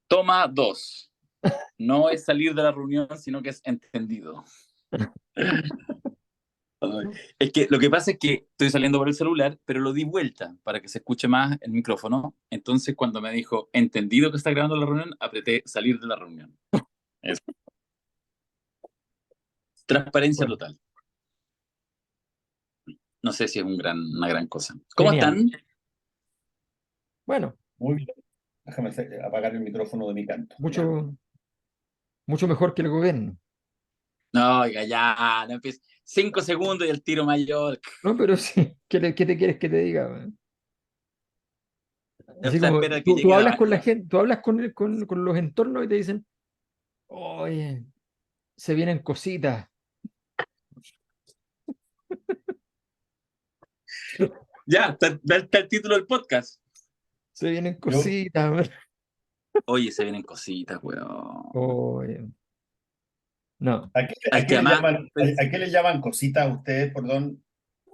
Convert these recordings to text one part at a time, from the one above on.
Toma dos. No es salir de la reunión, sino que es entendido. Es que lo que pasa es que estoy saliendo por el celular, pero lo di vuelta para que se escuche más el micrófono. Entonces, cuando me dijo, entendido que está grabando la reunión, apreté salir de la reunión. Es transparencia Bueno, total. No sé si es una gran cosa. ¿Cómo genial. están? Bueno, Muy bien. Déjame apagar el micrófono de mi canto. Ya. mucho, mucho mejor que el gobierno. No, oiga, ya, no empieces. 5 segundos y el tiro mayor. No, pero sí, ¿qué te quieres que te diga, weón? O Así sea, como espera que tú llegue hablas con la la... gente, tú hablas con los entornos y te dicen, oye, se vienen cositas, Ya, está el título del podcast. se vienen Yo, cositas, weón. Oye, se vienen cositas, weón. Oye, no, Hay que amar. ¿A qué le llaman cositas a ustedes, perdón?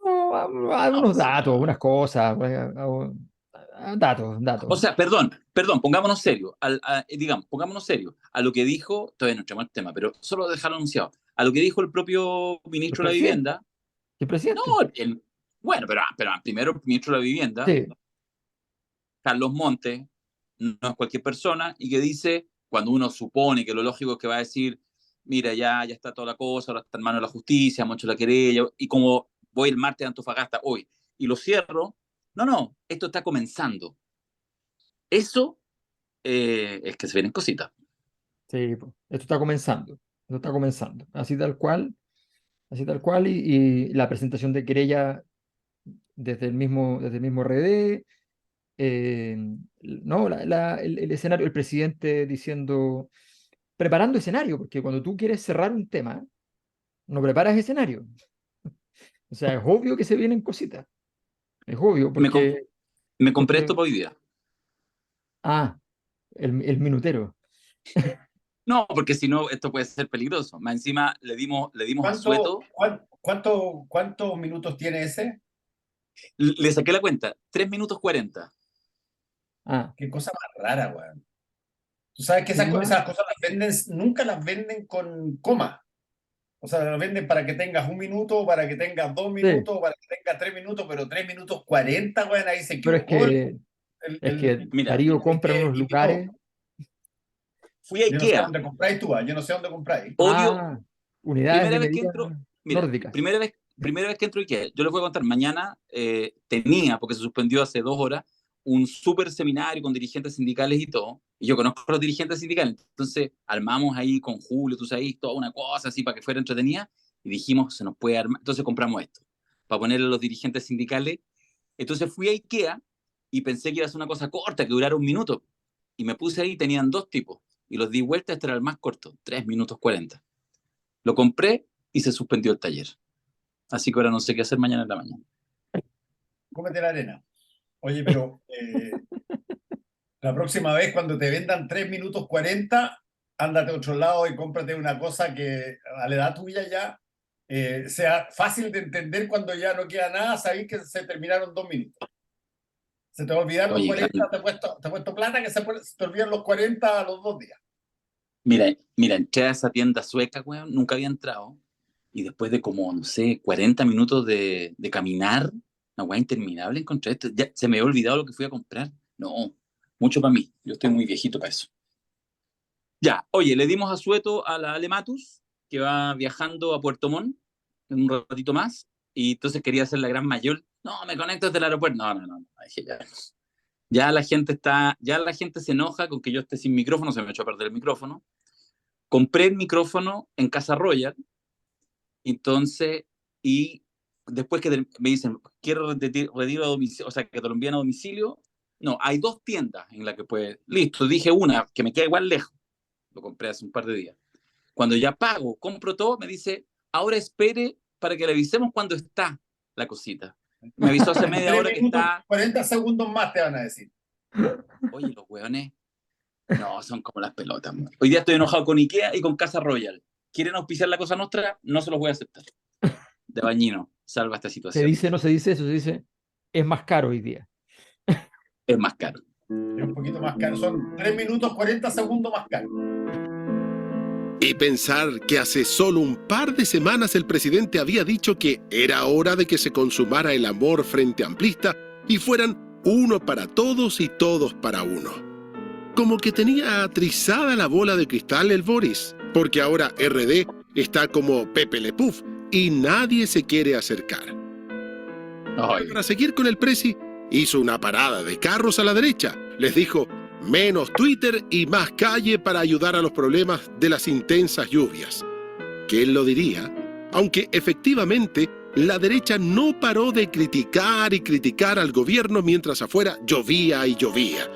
no, hay No, unos pues, datos, señor. unas cosas, datos. O sea, perdón, pongámonos serios. Digamos, pongámonos serios. A lo que dijo, todavía no entramos al tema, pero solo dejarlo anunciado. A lo que dijo el propio El ministro de la presidente, Vivienda. el No, presidente, bueno, pero primero el ministro de la Vivienda, sí, Carlos Montes, no es cualquier persona, y que dice, cuando uno supone que lo lógico es que va a decir, mira, ya está toda la cosa, ahora está en manos de la justicia, hemos hecho la querella, y como voy el martes a Antofagasta hoy, y lo cierro, no, esto está comenzando. Eso es que se vienen cositas. sí, po. Esto está comenzando, así tal cual, y la presentación de querella desde el mismo RD, eh, no, el escenario, el presidente diciendo, preparando escenario, porque cuando tú quieres cerrar un tema, no preparas escenario. O sea, es obvio que se vienen cositas, es obvio, Me, com- me compré esto porque, para hoy día. ah, el minutero. No, porque si no, esto puede ser peligroso. Más encima le dimos a ¿Cuánto, Sueto, cuántos minutos tiene ese? le saqué la cuenta, 3 minutos 40. Ah, Qué cosa más rara, weón. Tú sabes que tema, esas cosas las venden, nunca las venden con coma. O sea, las venden para que tengas 1 minuto, para que tengas dos sí, minutos, para que tengas 3 minutos, pero 3 minutos 40, weón, ahí se pero equivocó es que Mira, Darío el compra en que unos imitó. lugares. fui a Yo no sé Ikea. dónde compráis tú, yo no sé dónde compráis. Odio, Ah, unidades de primera vez que medida entro, mira, nórdicas. primera vez que entro a Ikea. Yo les voy a contar, mañana tenía, porque se suspendió hace 2 horas, un súper seminario con dirigentes sindicales y todo. Y yo conozco a los dirigentes sindicales. Entonces armamos ahí con Julio, tú sabes, toda una cosa así para que fuera entretenida. Y dijimos, se nos puede armar. Entonces compramos esto, para ponerle a los dirigentes sindicales. Entonces fui a Ikea y pensé que iba a ser una cosa corta, que durara 1 minuto. Y me puse ahí, tenían dos tipos. Y los di vuelta, este era el más corto, 3 minutos 40. Lo compré y se suspendió el taller. Así que ahora no sé qué hacer mañana en la mañana. Cómete la arena. Oye, pero la próxima vez cuando te vendan 3 minutos 40, ándate a otro lado y cómprate una cosa que a la edad tuya ya sea fácil de entender cuando ya no queda nada, sabéis que se terminaron 2 minutos. Se te va a olvidar los Oye, 40, te he puesto plata que se te olvidan los 40 a los 2 días. mira, entré a esa tienda sueca, weón, nunca había entrado. Y después de como, no sé, 40 minutos de caminar, una weá interminable, encontré esto. Ya se me había olvidado lo que fui a comprar. No, mucho para mí. Yo estoy muy viejito para eso. Ya, oye, le dimos a Sueto a la Alematus, que va viajando a Puerto Montt en un ratito más. Y entonces quería hacer la gran mayor. No, me conecto desde el aeropuerto. No. Dije, ya. Ya la gente se enoja con que yo esté sin micrófono, se me echó a perder el micrófono. Compré el micrófono en Casa Royal, entonces, y después que me dicen, quiero retiro a domicilio, o sea, que te lo envían a domicilio, no, hay dos tiendas en las que puede, listo, dije una, que me queda igual lejos, lo compré hace un par de días. Cuando ya pago, compro todo, me dice, ahora espere para que le avisemos cuando está la cosita. Me avisó hace En media 3 hora que minutos, está, 40 segundos más te van a decir. oye, los hueones. No, son como las pelotas. Man. Hoy día estoy enojado con Ikea y con Casa Royal. ¿Quieren auspiciar la cosa nuestra? No se los voy a aceptar. De bañino, salva esta Se situación. dice, no se dice eso, se dice, es más caro hoy día. Es más caro. Es un poquito más caro. Son 3 minutos 40 segundos más caro. Y pensar que hace solo un par de semanas el presidente había dicho que era hora de que se consumara el amor frente amplista y fueran uno para todos y todos para uno. Como que tenía atrizada la bola de cristal el Boris, porque ahora RD está como Pepe Le Puf y nadie se quiere acercar. Ay, Para seguir con el presi, hizo una parada de carros a la derecha. Les dijo, menos Twitter y más calle para ayudar a los problemas de las intensas lluvias. ¿Quién lo diría? Aunque efectivamente la derecha no paró de criticar y criticar al gobierno mientras afuera llovía y llovía.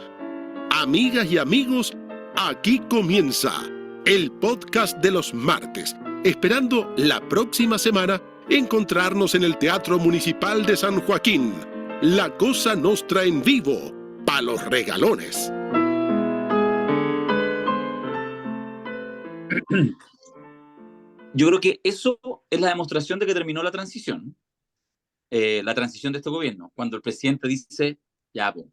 Amigas y amigos, aquí comienza el podcast de los martes, esperando la próxima semana encontrarnos en el Teatro Municipal de San Joaquín. La Cosa Nostra en vivo, pa' los regalones. yo creo que eso es la demostración de que terminó la transición de este gobierno, cuando el presidente dice, ya, po,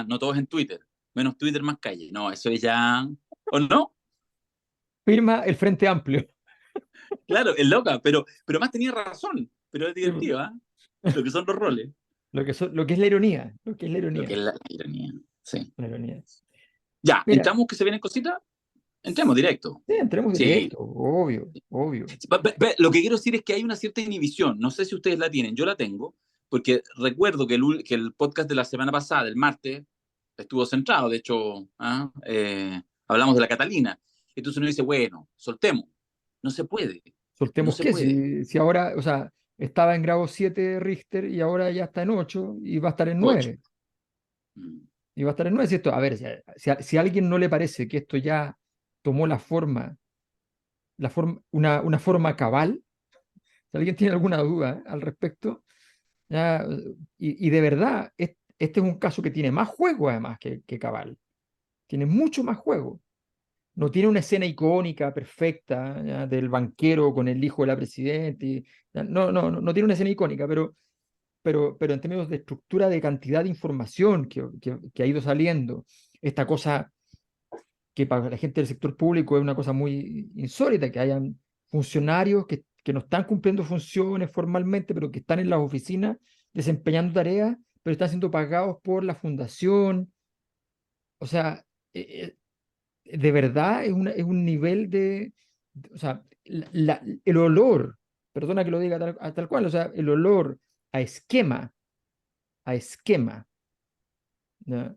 no todos en Twitter, menos Twitter, más calle. No, eso es ya, ¿o no? Firma el Frente Amplio. Claro, es loca, pero más tenía razón, pero es Sí, po. divertido, Lo que son los roles, Lo que es la ironía. Lo que es la lo ironía. que es la ironía, sí. La ironía. Ya, Mira, ¿entramos que se vienen cositas? Entremos directo. sí, entremos Sí. directo, obvio, obvio. Lo que quiero decir es que hay una cierta inhibición. No sé si ustedes la tienen, yo la tengo, porque recuerdo que el podcast de la semana pasada, el martes, estuvo centrado. De hecho, hablamos de la Catalina. Entonces uno dice, bueno, soltemos. No se puede. No ¿Soltemos se qué? puede. Si ahora, o sea, estaba en grado 7 Richter y ahora ya está en 8 y va a estar en 8. 9. Y va a estar en 9. A ver, si a alguien no le parece que esto ya tomó una forma cabal, si alguien tiene alguna duda al respecto, ya, y de verdad, este es un caso que tiene más juego además que cabal. Tiene mucho más juego. No tiene una escena icónica perfecta, ¿ya? Del banquero con el hijo de la presidenta. No tiene una escena icónica, pero en términos de estructura de cantidad de información que ha ido saliendo, esta cosa que para la gente del sector público es una cosa muy insólita, que hayan funcionarios que no están cumpliendo funciones formalmente, pero que están en las oficinas desempeñando tareas, pero están siendo pagados por la fundación. O sea, de verdad es un nivel o sea, el olor, perdona que lo diga tal cual, o sea, el olor a esquema, ¿ya?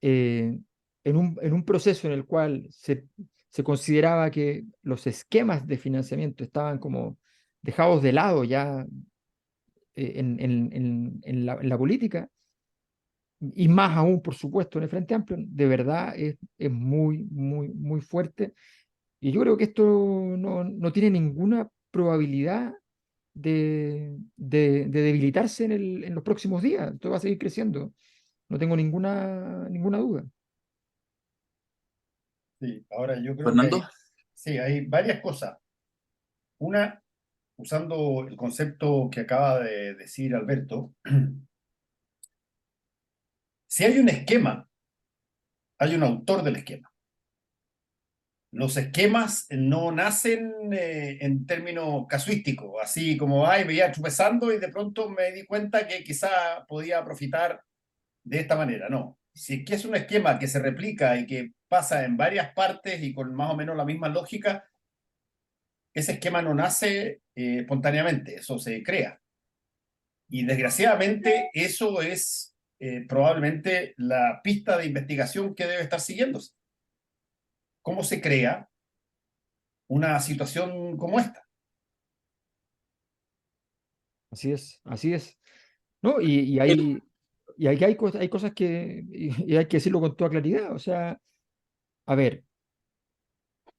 Eh, en un proceso en el cual se consideraba que los esquemas de financiamiento estaban como dejados de lado ya en la política, y más aún, por supuesto, en el Frente Amplio, de verdad es muy, muy, muy fuerte. Y yo creo que esto no tiene ninguna probabilidad de debilitarse en los próximos días. Esto va a seguir creciendo. No tengo ninguna duda. Sí, ahora yo creo que Fernando. hay varias cosas. Una, usando el concepto que acaba de decir Alberto, si hay un esquema, hay un autor del esquema. Los esquemas no nacen en términos casuísticos, así como, me iba tropezando y de pronto me di cuenta que quizá podía profitar de esta manera. No, si es que es un esquema que se replica y que pasa en varias partes y con más o menos la misma lógica, ese esquema no nace espontáneamente, eso se crea. Y desgraciadamente eso es probablemente la pista de investigación que debe estar siguiéndose. ¿Cómo se crea una situación como esta? Así es, así es. ¿No? Y aquí hay cosas y hay que decirlo con toda claridad. O sea, a ver,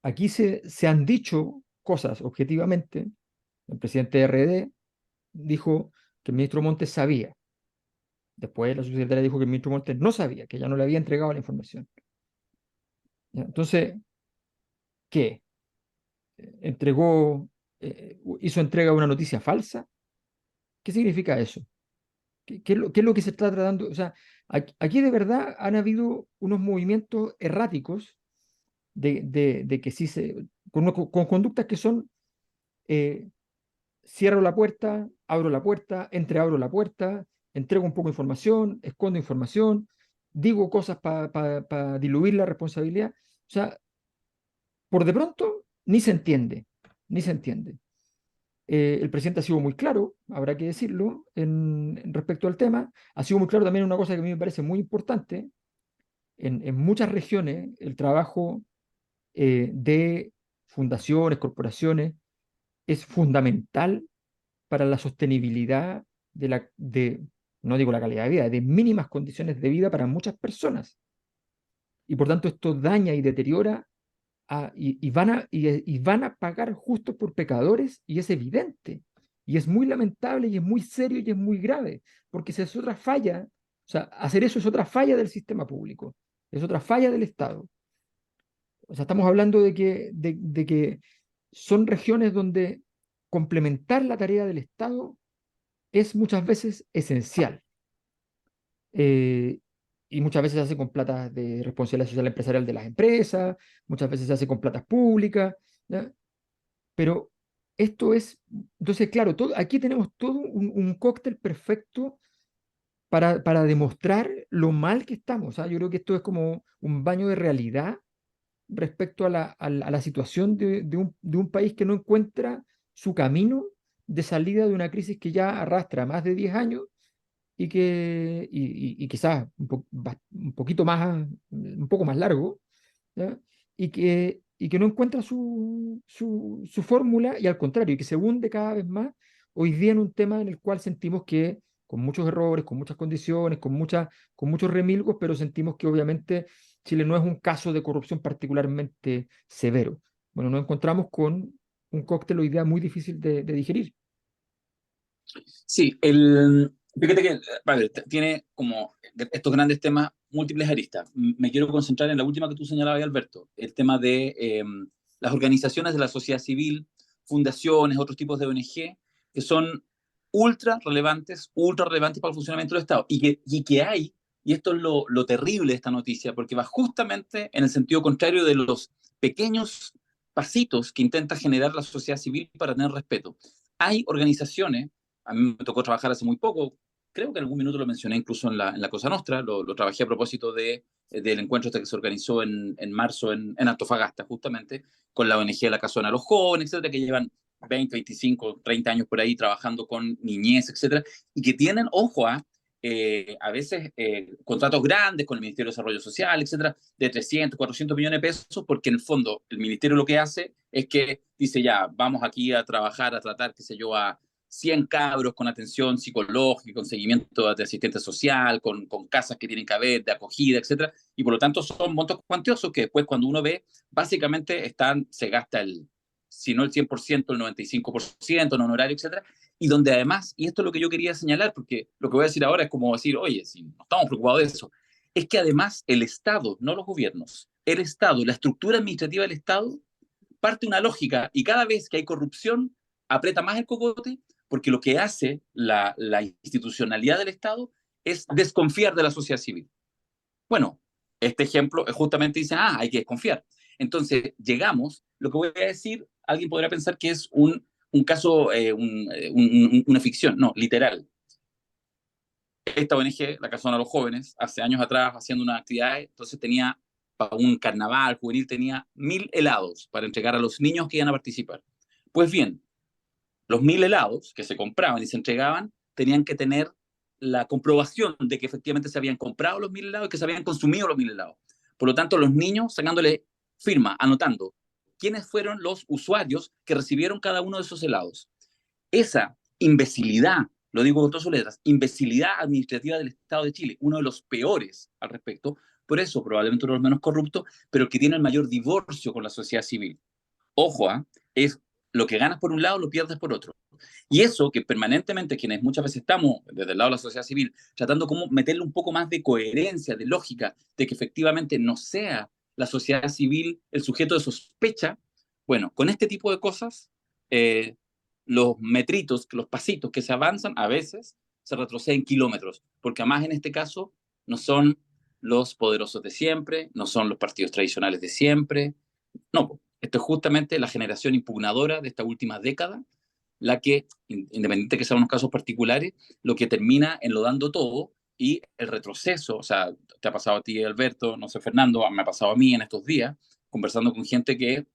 aquí se han dicho cosas objetivamente. El presidente de RD dijo que el ministro Montes sabía. Después la subsecretaria dijo que el ministro Montes no sabía, que ya no le había entregado la información. ¿Ya? Entonces, ¿qué? ¿Hizo entrega de una noticia falsa? ¿Qué significa eso? ¿Qué es lo que se está tratando? O sea, Aquí de verdad han habido unos movimientos erráticos de que sí con conductas que son cierro la puerta, abro la puerta, entreabro la puerta, entrego un poco de información, escondo información, digo cosas para diluir la responsabilidad. O sea, por de pronto, ni se entiende, ni se entiende. El presidente ha sido muy claro, habrá que decirlo, respecto al tema. Ha sido muy claro también una cosa que a mí me parece muy importante. En muchas regiones, el trabajo de fundaciones, corporaciones, es fundamental para la sostenibilidad no digo la calidad de vida, de mínimas condiciones de vida para muchas personas. Y por tanto esto daña y deteriora y van a pagar justos por pecadores, y es evidente. Y es muy lamentable y es muy serio y es muy grave, porque esa es otra falla. O sea, hacer eso es otra falla del sistema público, es otra falla del Estado. O sea, estamos hablando de que son regiones donde complementar la tarea del Estado es muchas veces esencial. Eh, y muchas veces se hace con plata de responsabilidad social empresarial de las empresas, muchas veces se hace con platas públicas, ¿ya? Pero esto es, entonces, claro, aquí tenemos todo un cóctel perfecto para demostrar lo mal que estamos. O sea, yo creo que esto es como un baño de realidad respecto a la situación de un país que no encuentra su camino de salida de una crisis que ya arrastra más de 10 años y quizás un poquito más, un poco más largo, ¿ya? Y que no encuentra su fórmula, y al contrario, y que se hunde cada vez más hoy día en un tema en el cual sentimos que, con muchos errores, con muchas condiciones, con muchos remilgos, pero sentimos que obviamente Chile no es un caso de corrupción particularmente severo. Bueno, nos encontramos con un cóctel hoy día muy difícil de digerir. Sí, fíjate que a ver, tiene como estos grandes temas múltiples aristas. Me quiero concentrar en la última que tú señalabas, Alberto, el tema de las organizaciones de la sociedad civil, fundaciones, otros tipos de ONG, que son ultra relevantes para el funcionamiento del Estado. Y esto es lo terrible de esta noticia, porque va justamente en el sentido contrario de los pequeños pasitos que intenta generar la sociedad civil para tener respeto. Hay organizaciones. A mí me tocó trabajar hace muy poco, creo que en algún minuto lo mencioné incluso en la Cosa Nostra, lo trabajé a propósito del encuentro este que se organizó en marzo en Antofagasta, justamente, con la ONG de la Casona de los Jóvenes, etcétera, que llevan 20, 25, 30 años por ahí trabajando con niñez, etcétera, y que tienen, ojo, a veces contratos grandes con el Ministerio de Desarrollo Social, etcétera, de 300, 400 millones de pesos, porque en el fondo el ministerio lo que hace es que dice, ya, vamos aquí a trabajar, a tratar, qué sé yo, a 100 cabros con atención psicológica, con seguimiento de asistente social, con casas que tienen que haber, de acogida, etcétera, y por lo tanto son montos cuantiosos que después cuando uno ve, básicamente se gasta si no el 100%, el 95% en honorario, etcétera, y donde además, y esto es lo que yo quería señalar, porque lo que voy a decir ahora es como decir, oye, si no estamos preocupados de eso, es que además el Estado, no los gobiernos, el Estado, la estructura administrativa del Estado, parte una lógica, y cada vez que hay corrupción, aprieta más el cocote, porque lo que hace la institucionalidad del Estado es desconfiar de la sociedad civil. Bueno, este ejemplo justamente dice, hay que desconfiar. Entonces, llegamos, lo que voy a decir, alguien podrá pensar que es un caso, una ficción, no, literal. Esta ONG, la Casona de los Jóvenes, hace años atrás, haciendo unas actividades, entonces tenía, para un carnaval juvenil, tenía 1000 helados para entregar a los niños que iban a participar. Pues bien, los 1000 helados que se compraban y se entregaban tenían que tener la comprobación de que efectivamente se habían comprado los 1000 helados y que se habían consumido los 1000 helados. Por lo tanto, los niños sacándole firma, anotando quiénes fueron los usuarios que recibieron cada uno de esos helados. Esa imbecilidad, lo digo con todas sus letras, imbecilidad administrativa del Estado de Chile, uno de los peores al respecto, por eso probablemente uno de los menos corruptos, pero que tiene el mayor divorcio con la sociedad civil. Ojo, es lo que ganas por un lado, lo pierdes por otro. Y eso que permanentemente quienes muchas veces estamos desde el lado de la sociedad civil tratando como meterle un poco más de coherencia, de lógica, de que efectivamente no sea la sociedad civil el sujeto de sospecha, bueno, con este tipo de cosas, los metritos, los pasitos que se avanzan, a veces se retroceden kilómetros, porque además en este caso no son los poderosos de siempre, no son los partidos tradicionales de siempre. No, esto es justamente la generación impugnadora de esta última década, la que, independiente que sean unos casos particulares, lo que termina enlodando todo y el retroceso, o sea, te ha pasado a ti, Alberto, no sé, Fernando, me ha pasado a mí en estos días, conversando con gente que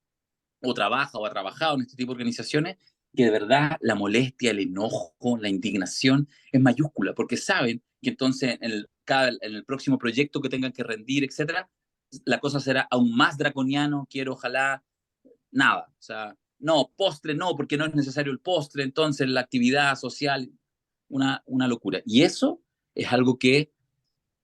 o trabaja o ha trabajado en este tipo de organizaciones, que de verdad la molestia, el enojo, la indignación es mayúscula, porque saben que entonces en el próximo proyecto que tengan que rendir, etcétera, la cosa será aún más draconiano, quiero ojalá nada, o sea, no, postre no, porque no es necesario el postre, entonces la actividad social, una locura. Y eso es algo que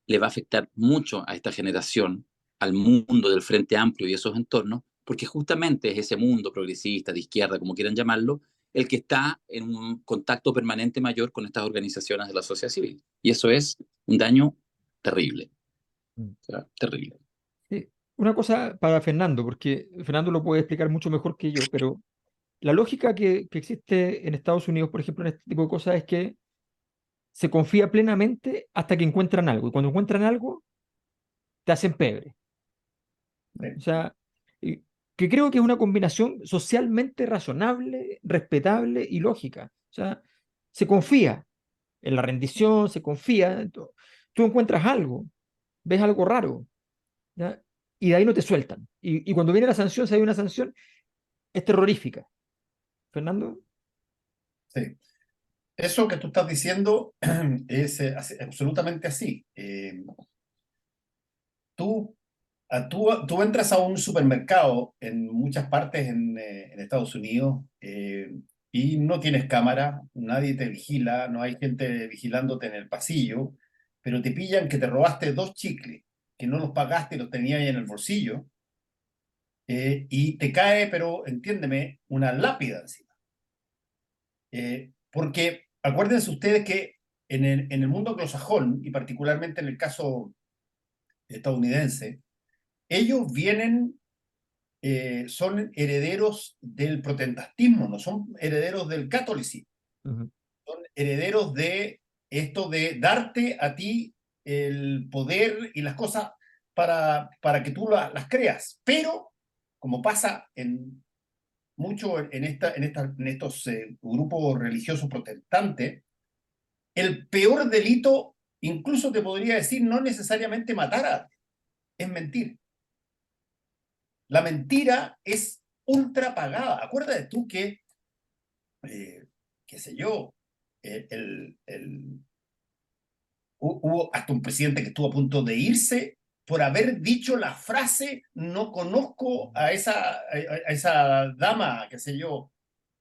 le va a afectar mucho a esta generación, al mundo del Frente Amplio y esos entornos, porque justamente es ese mundo progresista, de izquierda, como quieran llamarlo, el que está en un contacto permanente mayor con estas organizaciones de la sociedad civil. Y eso es un daño terrible, o sea, terrible. Sí. Una cosa para Fernando, porque Fernando lo puede explicar mucho mejor que yo, pero la lógica que existe en Estados Unidos, por ejemplo, en este tipo de cosas es que se confía plenamente hasta que encuentran algo. Y cuando encuentran algo, te hacen pebre. O sea, y- que creo que es una combinación socialmente razonable, respetable y lógica. O sea, se confía en la rendición, se confía. Tú encuentras algo, ves algo raro, ¿ya? Y de ahí no te sueltan. Y cuando viene la sanción, si hay una sanción, es terrorífica. Fernando. Sí. Eso que tú estás diciendo es absolutamente así. Tú, tú entras a un supermercado en muchas partes en Estados Unidos y no tienes cámara, nadie te vigila, no hay gente vigilándote en el pasillo, pero te pillan que te robaste 2 chicles, que no los pagaste y los tenías ahí en el bolsillo, y te cae, pero entiéndeme, una lápida encima. Porque acuérdense ustedes que en el mundo anglosajón, y particularmente en el caso estadounidense, ellos vienen, son herederos del protestantismo, no son herederos del catolicismo, Ujú. son herederos de esto de darte a ti el poder y las cosas para que tú las creas. Pero, como pasa mucho en estos grupos religiosos protestantes, el peor delito, incluso te podría decir, no necesariamente matar es mentir. La mentira es ultra pagada. Acuérdate tú que, qué sé yo, hubo hasta un presidente que estuvo a punto de irse por haber dicho la frase "no conozco a esa dama", qué sé yo,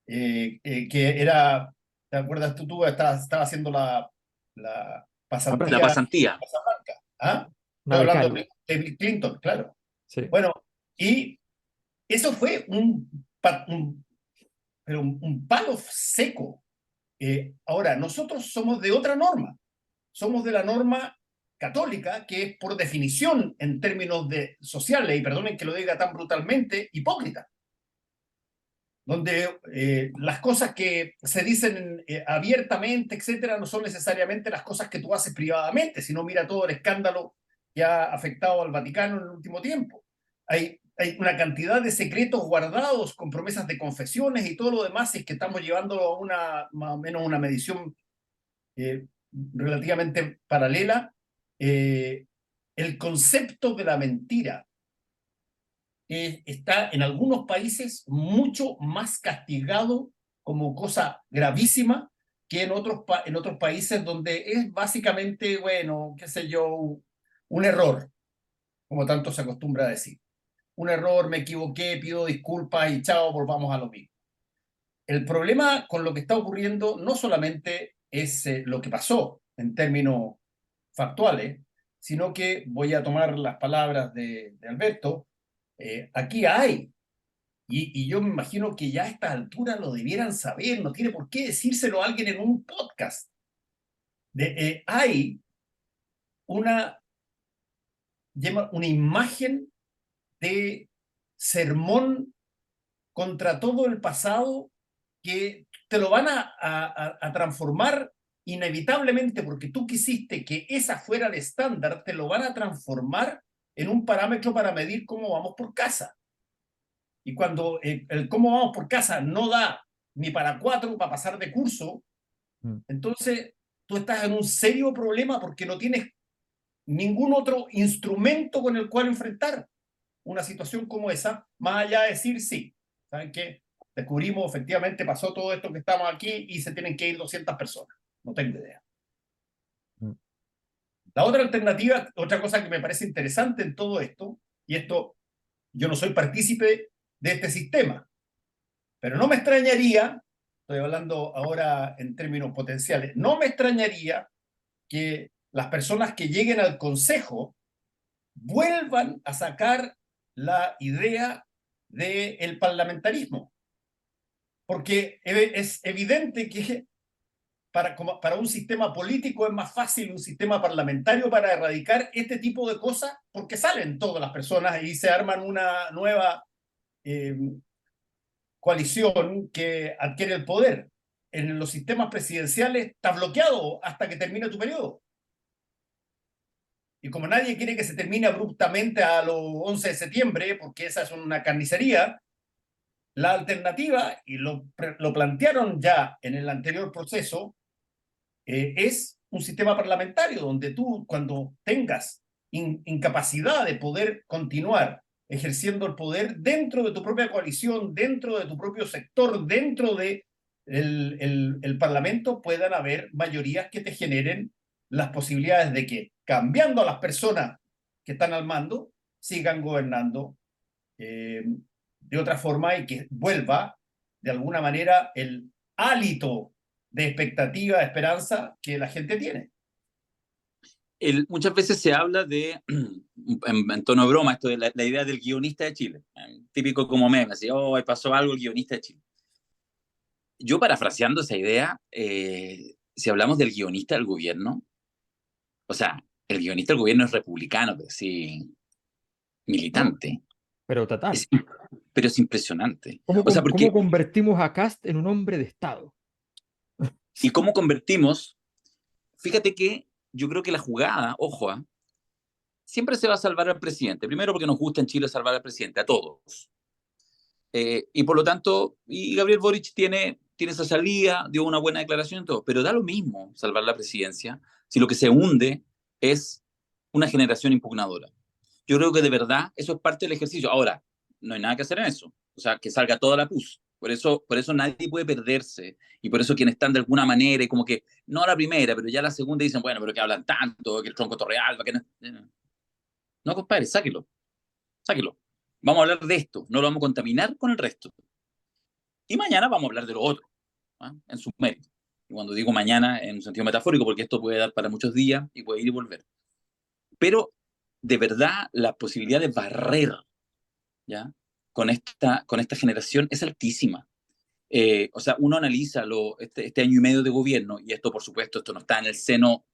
que era, ¿te acuerdas tú estaba haciendo la La pasantía pasantía. Casablanca? ¿Ah? Una Estoy hablando becaria. de Bill Clinton, claro. Sí. Bueno, y eso fue pero un palo seco. Ahora, nosotros somos de otra norma. Somos de la norma católica, que es por definición, en términos de sociales, y perdonen que lo diga tan brutalmente, hipócrita. Donde las cosas que se dicen abiertamente, etcétera, no son necesariamente las cosas que tú haces privadamente, sino mira todo el escándalo que ha afectado al Vaticano en el último tiempo. Hay una cantidad de secretos guardados con promesas de confesiones y todo lo demás, y es que estamos llevándolo a más o menos una medición eh, relativamente paralela. El concepto de la mentira está en algunos países mucho más castigado como cosa gravísima que en otros países donde es básicamente, bueno, qué sé yo, un error, como tanto se acostumbra a decir. Un error, me equivoqué, pido disculpas y chao, volvamos a lo mismo. El problema con lo que está ocurriendo no solamente es lo que pasó en términos factuales, sino que voy a tomar las palabras de Alberto. Aquí hay, y yo me imagino que ya a esta altura lo debieran saber, no tiene por qué decírselo a alguien en un podcast. Hay una, una imagen de sermón contra todo el pasado que te lo van a transformar inevitablemente, porque tú quisiste que esa fuera el estándar, te lo van a transformar en un parámetro para medir cómo vamos por casa. Y cuando el cómo vamos por casa no da ni para 4 para pasar de curso, entonces tú estás en un serio problema porque no tienes ningún otro instrumento con el cual enfrentar una situación como esa, más allá de decir sí. ¿Saben qué? Descubrimos, efectivamente, pasó todo esto que estamos aquí y se tienen que ir 200 personas. No tengo idea. La otra alternativa, otra cosa que me parece interesante en todo esto, y esto, yo no soy partícipe de este sistema, pero no me extrañaría, estoy hablando ahora en términos potenciales, no me extrañaría que las personas que lleguen al Consejo vuelvan a sacar la idea del parlamentarismo. Porque es evidente que para un sistema político es más fácil un sistema parlamentario para erradicar este tipo de cosas, porque salen todas las personas y se arman una nueva coalición que adquiere el poder. En los sistemas presidenciales está bloqueado hasta que termine tu periodo. Y como nadie quiere que se termine abruptamente a los 11 de septiembre, porque esa es una carnicería, la alternativa, y lo plantearon ya en el anterior proceso, es un sistema parlamentario donde tú, cuando tengas incapacidad de poder continuar ejerciendo el poder dentro de tu propia coalición, dentro de tu propio sector, dentro de el Parlamento, puedan haber mayorías que te generen las posibilidades de que, cambiando a las personas que están al mando, sigan gobernando de otra forma y que vuelva, de alguna manera, el hálito de expectativa, de esperanza que la gente tiene. Muchas veces se habla de, en tono de broma, esto de la idea del guionista de Chile, típico como meme, así, oh, pasó algo el guionista de Chile. Yo, parafraseando esa idea, si hablamos del guionista del gobierno, o sea, el guionista del gobierno es republicano, pero sí, militante. Pero total. Pero es impresionante. ¿Cómo, o sea, porque, ¿cómo convertimos a Kast en un hombre de Estado? ¿Y cómo convertimos? Fíjate que yo creo que la jugada, ojo, siempre se va a salvar al presidente. Primero porque nos gusta en Chile salvar al presidente, a todos. Y por lo tanto, y Gabriel Boric tiene esa salida, dio una buena declaración y todo, pero da lo mismo salvar la presidencia si lo que se hunde es una generación impugnadora. Yo creo que de verdad eso es parte del ejercicio. Ahora, no hay nada que hacer en eso. O sea, que salga toda la pus. Por eso nadie puede perderse. Y por eso quienes están de alguna manera, y como que, no a la primera, pero ya a la segunda dicen, bueno, pero que hablan tanto, que el tronco Torrealba, que no. No, compadre, sáquelo. Sáquelo. Vamos a hablar de esto. No lo vamos a contaminar con el resto. Y mañana vamos a hablar de lo otro, en su mérito. Y cuando digo mañana, en un sentido metafórico, porque esto puede dar para muchos días y puede ir y volver. Pero, de verdad, la posibilidad de barrer, ¿ya?, con esta generación es altísima. O sea, uno analiza este año y medio de gobierno, y esto, por supuesto, esto no está en el seno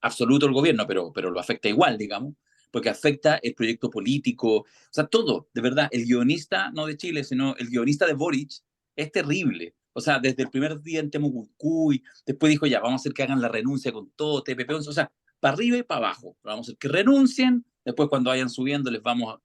absoluto del gobierno, pero lo afecta igual, digamos, porque afecta el proyecto político, o sea, todo, de verdad. El guionista, no de Chile, sino el guionista de Boric, es terrible. O sea, desde el primer día en Temucuicui, después dijo, ya, vamos a hacer que hagan la renuncia con todo, TPP, o sea, para arriba y para abajo. Vamos a hacer que renuncien, después cuando vayan subiendo les vamos a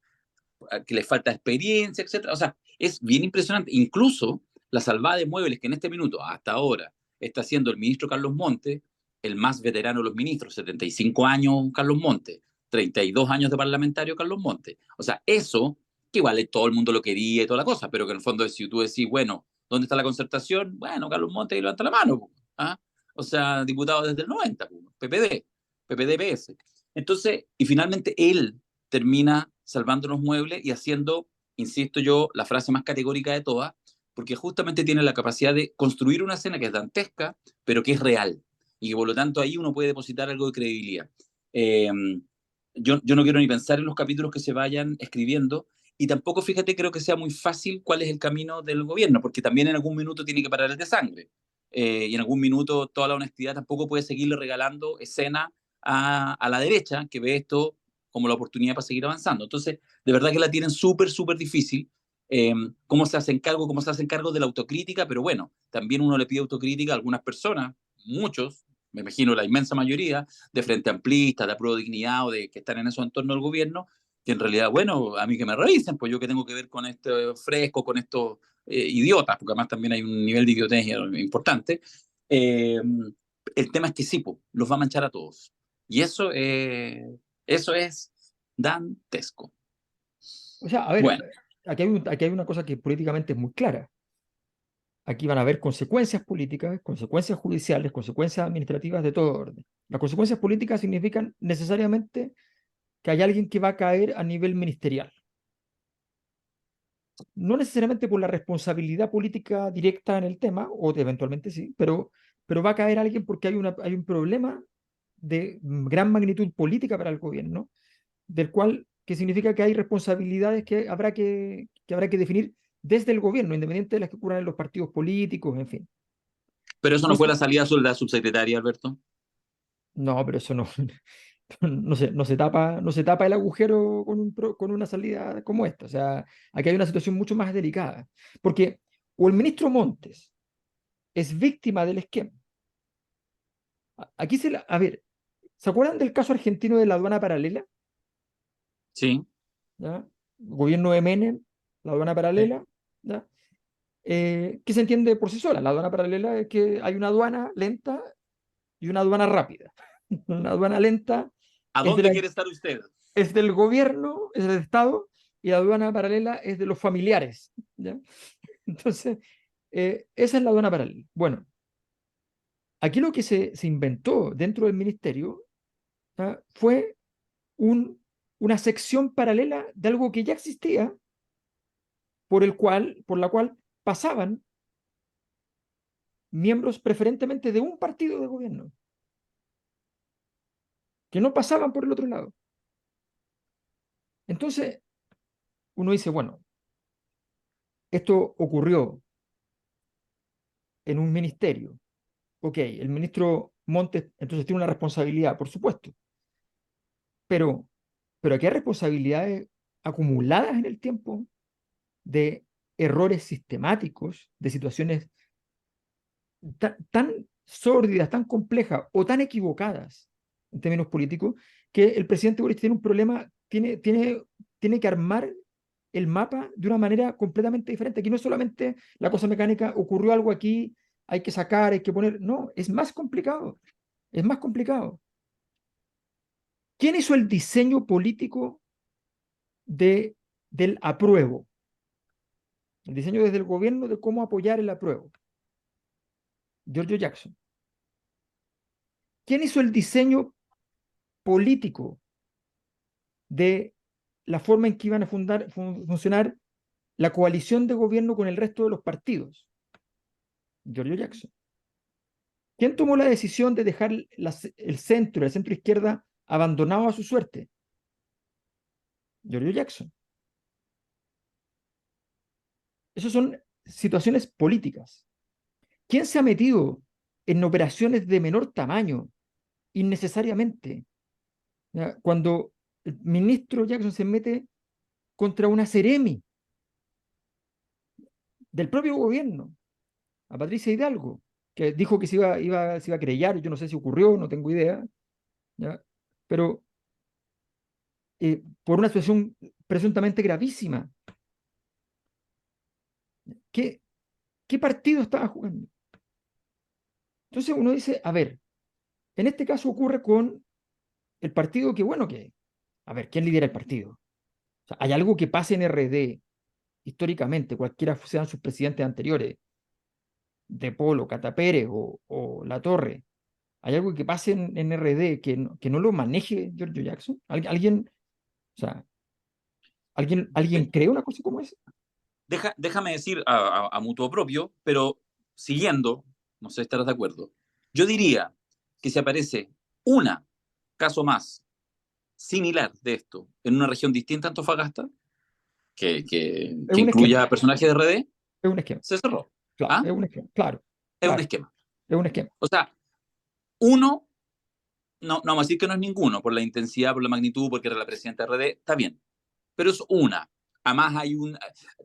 que les falta experiencia, etc. O sea, es bien impresionante. Incluso la salvada de muebles que en este minuto, hasta ahora, está haciendo el ministro Carlos Montes, el más veterano de los ministros, 75 años Carlos Montes, 32 años de parlamentario Carlos Montes. O sea, eso, que igual todo el mundo lo quería y toda la cosa, pero que en el fondo, si tú decís, bueno, ¿dónde está la concertación? Bueno, Carlos Montes, y levanta la mano. ¿Ah? O sea, diputado desde el 90, PPD-PS. Entonces, y finalmente él termina salvando los muebles y haciendo, insisto yo, la frase más categórica de todas, porque justamente tiene la capacidad de construir una escena que es dantesca, pero que es real, y que por lo tanto ahí uno puede depositar algo de credibilidad. Yo no quiero ni pensar en los capítulos que se vayan escribiendo, y tampoco, fíjate, creo que sea muy fácil cuál es el camino del gobierno, porque también en algún minuto tiene que parar el de sangre, y en algún minuto toda la honestidad tampoco puede seguirle regalando escena a la derecha, que ve esto como la oportunidad para seguir avanzando. Entonces, de verdad que la tienen súper, súper difícil. ¿Cómo se hacen cargo de la autocrítica? Pero bueno, también uno le pide autocrítica a algunas personas, muchos, me imagino la inmensa mayoría, de Frente Amplista, de Apruebo Dignidad o de que están en esos entornos del gobierno, que en realidad, bueno, a mí que me revisen, pues yo que tengo que ver con este fresco, con estos idiotas, porque además también hay un nivel de idiotez importante. El tema es que sí, pues, los va a manchar a todos. Y eso es dantesco. O sea, a ver, Bueno, aquí hay una cosa que políticamente es muy clara. Aquí van a haber consecuencias políticas, consecuencias judiciales, consecuencias administrativas de todo orden. Las consecuencias políticas significan necesariamente que hay alguien que va a caer a nivel ministerial. No necesariamente por la responsabilidad política directa en el tema, o eventualmente sí, pero va a caer alguien porque hay un problema de gran magnitud política para el gobierno, del cual que significa que hay responsabilidades que habrá que definir desde el gobierno, independiente de las que ocurran en los partidos políticos, en fin. pero eso no fue Entonces, la salida de la subsecretaria, Alberto. no, pero eso no, no se tapa el agujero con una salida como esta. O sea, aquí hay una situación mucho más delicada. Porque o el ministro Montes es víctima del esquema. Aquí a ver, ¿se acuerdan del caso argentino de la aduana paralela? Sí. ¿Ya? Gobierno de Menem, la aduana Sí. paralela, ¿ya? Que se entiende por sí sola. La aduana paralela es que hay una aduana lenta y una aduana rápida. Una aduana lenta ¿A es, de dónde la- quiere estar usted? es del gobierno, es del Estado, y la aduana paralela es de los familiares. ¿Ya? Entonces, esa es la aduana paralela. Bueno, aquí lo que se inventó dentro del ministerio, ¿ya? Fue una sección paralela de algo que ya existía, por la cual pasaban miembros preferentemente de un partido de gobierno, que no pasaban por el otro lado. Entonces, uno dice, bueno, esto ocurrió en un ministerio. Ok, el ministro Montes entonces tiene una responsabilidad, por supuesto, pero, pero aquí hay responsabilidades acumuladas en el tiempo de errores sistemáticos, de situaciones tan sórdidas, tan complejas o tan equivocadas en términos políticos, que el presidente Boric tiene un problema, tiene que armar el mapa de una manera completamente diferente. Aquí no es solamente la cosa mecánica, ocurrió algo aquí, hay que sacar, hay que poner. No, es más complicado. Es más complicado. ¿Quién hizo el diseño político del apruebo? El diseño desde el gobierno de cómo apoyar el apruebo. Giorgio Jackson. ¿Quién hizo el diseño político de la forma en que iban a funcionar la coalición de gobierno con el resto de los partidos? Giorgio Jackson. ¿Quién tomó la decisión de dejar el centro izquierda, abandonado a su suerte? Giorgio Jackson. Esas son situaciones políticas. ¿Quién se ha metido en operaciones de menor tamaño innecesariamente? ¿Ya? Cuando el ministro Jackson se mete contra una seremi del propio gobierno, a Patricia Hidalgo, que dijo que se iba a querellar, yo no sé si ocurrió, no tengo idea, ¿ya? Pero por una situación presuntamente gravísima. ¿Qué, qué partido estaba jugando? Entonces uno dice, a ver, en este caso ocurre con el partido que, bueno, a ver, ¿quién lidera el partido? O sea, hay algo que pasa en RD históricamente, cualquiera sean sus presidentes anteriores, De Polo, Cata Pérez o La Torre, hay algo que pase en RD que no lo maneje Giorgio Jackson. ¿Alguien, o sea, alguien cree una cosa como esa? Déjame decir a mutuo propio, pero siguiendo, no sé si estarás de acuerdo, yo diría que si aparece un caso más similar de esto en una región distinta a Antofagasta, que Es un esquema, incluya personajes de RD, es un esquema, se cerró. claro, ¿Ah? es un esquema, claro, Es un claro, esquema. es un esquema. O sea, uno, no vamos a decir que no es ninguno, por la intensidad, por la magnitud, porque era la presidenta de RD, está bien, pero es una. Además hay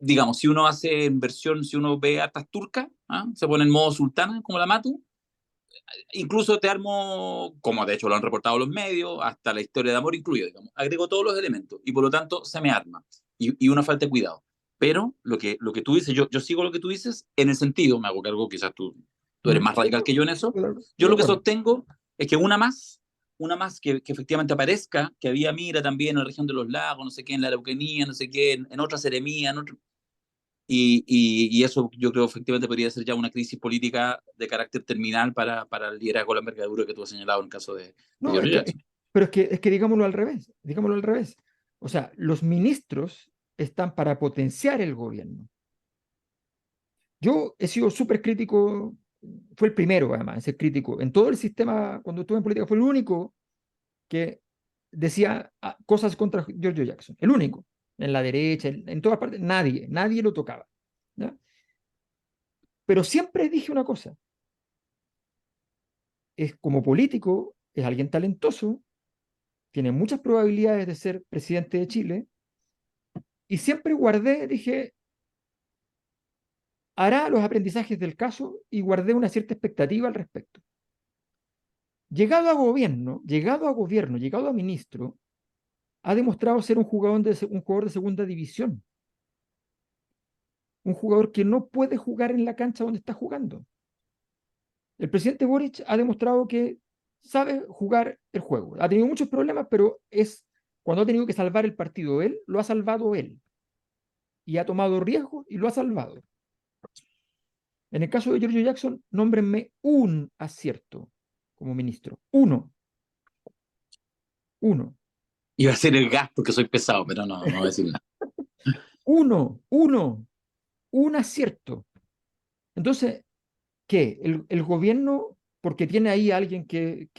digamos, si uno hace inversión, si uno ve hartas turcas, ¿ah? Se pone en modo sultana, como la Matu, incluso te armo, como de hecho lo han reportado los medios, hasta la historia de amor incluido, digamos, agrego todos los elementos y por lo tanto se me arma y una falta de cuidado. Pero lo que tú dices, yo sigo lo que tú dices en el sentido, me hago cargo, quizás tú eres más radical que yo en eso, yo lo que sostengo es que una más que efectivamente aparezca, que había Mira también en la región de los lagos, no sé qué, en la Araucanía, no sé qué, en otra seremía, y eso yo creo efectivamente podría ser ya una crisis política de carácter terminal para el liderazgo de la envergadura que tú has señalado en el caso de No, Giorgio Jackson. pero es que digámoslo al revés, digámoslo al revés. O sea, los ministros están para potenciar el gobierno. Yo he sido súper crítico, fue el primero además, en ser crítico. En todo el sistema, cuando estuve en política, fue el único que decía cosas contra Giorgio Jackson. El único. En la derecha, en todas partes, nadie lo tocaba. ¿Ya? Pero siempre dije una cosa. Es como político, es alguien talentoso, tiene muchas probabilidades de ser presidente de Chile, y siempre guardé, dije, hará los aprendizajes del caso y guardé una cierta expectativa al respecto. Llegado a gobierno, llegado a ministro, ha demostrado ser un jugador de segunda división. Un jugador que no puede jugar en la cancha donde está jugando. El presidente Boric ha demostrado que sabe jugar el juego. Ha tenido muchos problemas, pero cuando ha tenido que salvar el partido él, lo ha salvado él. Y ha tomado riesgos y lo ha salvado. En el caso de Giorgio Jackson, nómbrenme un acierto como ministro. Uno. Iba a ser el gas porque soy pesado, pero no voy a decir nada. Un acierto. Entonces, ¿qué? El gobierno, porque tiene ahí a alguien que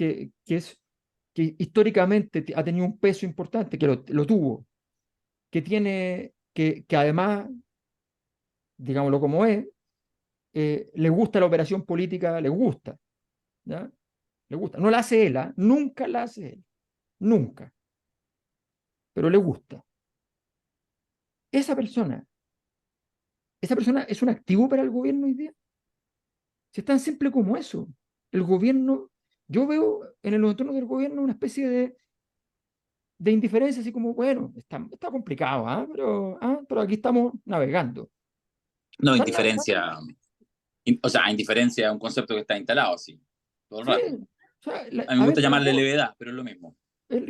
históricamente ha tenido un peso importante, que lo tuvo, que además, digámoslo como es, le gusta la operación política, le gusta, ¿ya? Le gusta. No la hace él, ¿eh? Nunca la hace él, nunca, pero le gusta. Esa persona es un activo para el gobierno hoy día. Si es tan simple como eso. El gobierno, yo veo en los entornos del gobierno una especie de indiferencia, así como, bueno, está complicado, pero aquí estamos navegando. No, indiferencia. O sea, indiferencia es un concepto que está instalado así, todo el rato. Sí, o sea, A mí me gusta llamarle levedad, pero es lo mismo.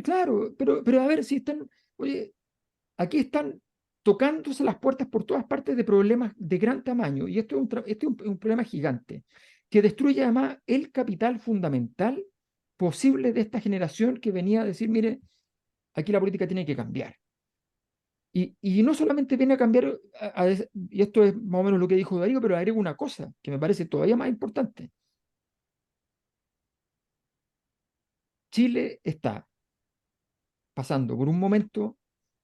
Claro, pero a ver si están, oye, aquí están tocándose las puertas por todas partes de problemas de gran tamaño, y esto es un problema gigante, que destruye además el capital fundamental posible de esta generación que venía a decir, mire, aquí la política tiene que cambiar. Y no solamente viene a cambiar, y esto es más o menos lo que dijo Darío, pero agrego una cosa que me parece todavía más importante. Chile está pasando por un momento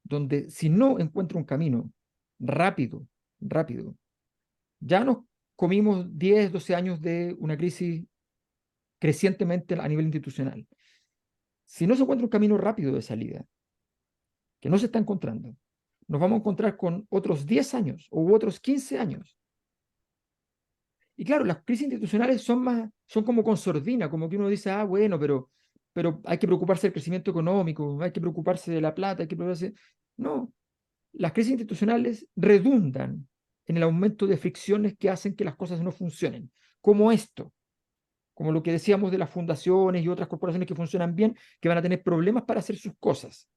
donde si no encuentra un camino rápido, ya nos comimos 10, 12 años de una crisis crecientemente a nivel institucional. Si no se encuentra un camino rápido de salida, que no se está encontrando, nos vamos a encontrar con otros 10 años u otros 15 años. Y claro, las crisis institucionales son como con sordina, como que uno dice, bueno, pero hay que preocuparse del crecimiento económico, hay que preocuparse de la plata, hay que preocuparse... No, las crisis institucionales redundan en el aumento de fricciones que hacen que las cosas no funcionen, como esto, como lo que decíamos de las fundaciones y otras corporaciones que funcionan bien, que van a tener problemas para hacer sus cosas.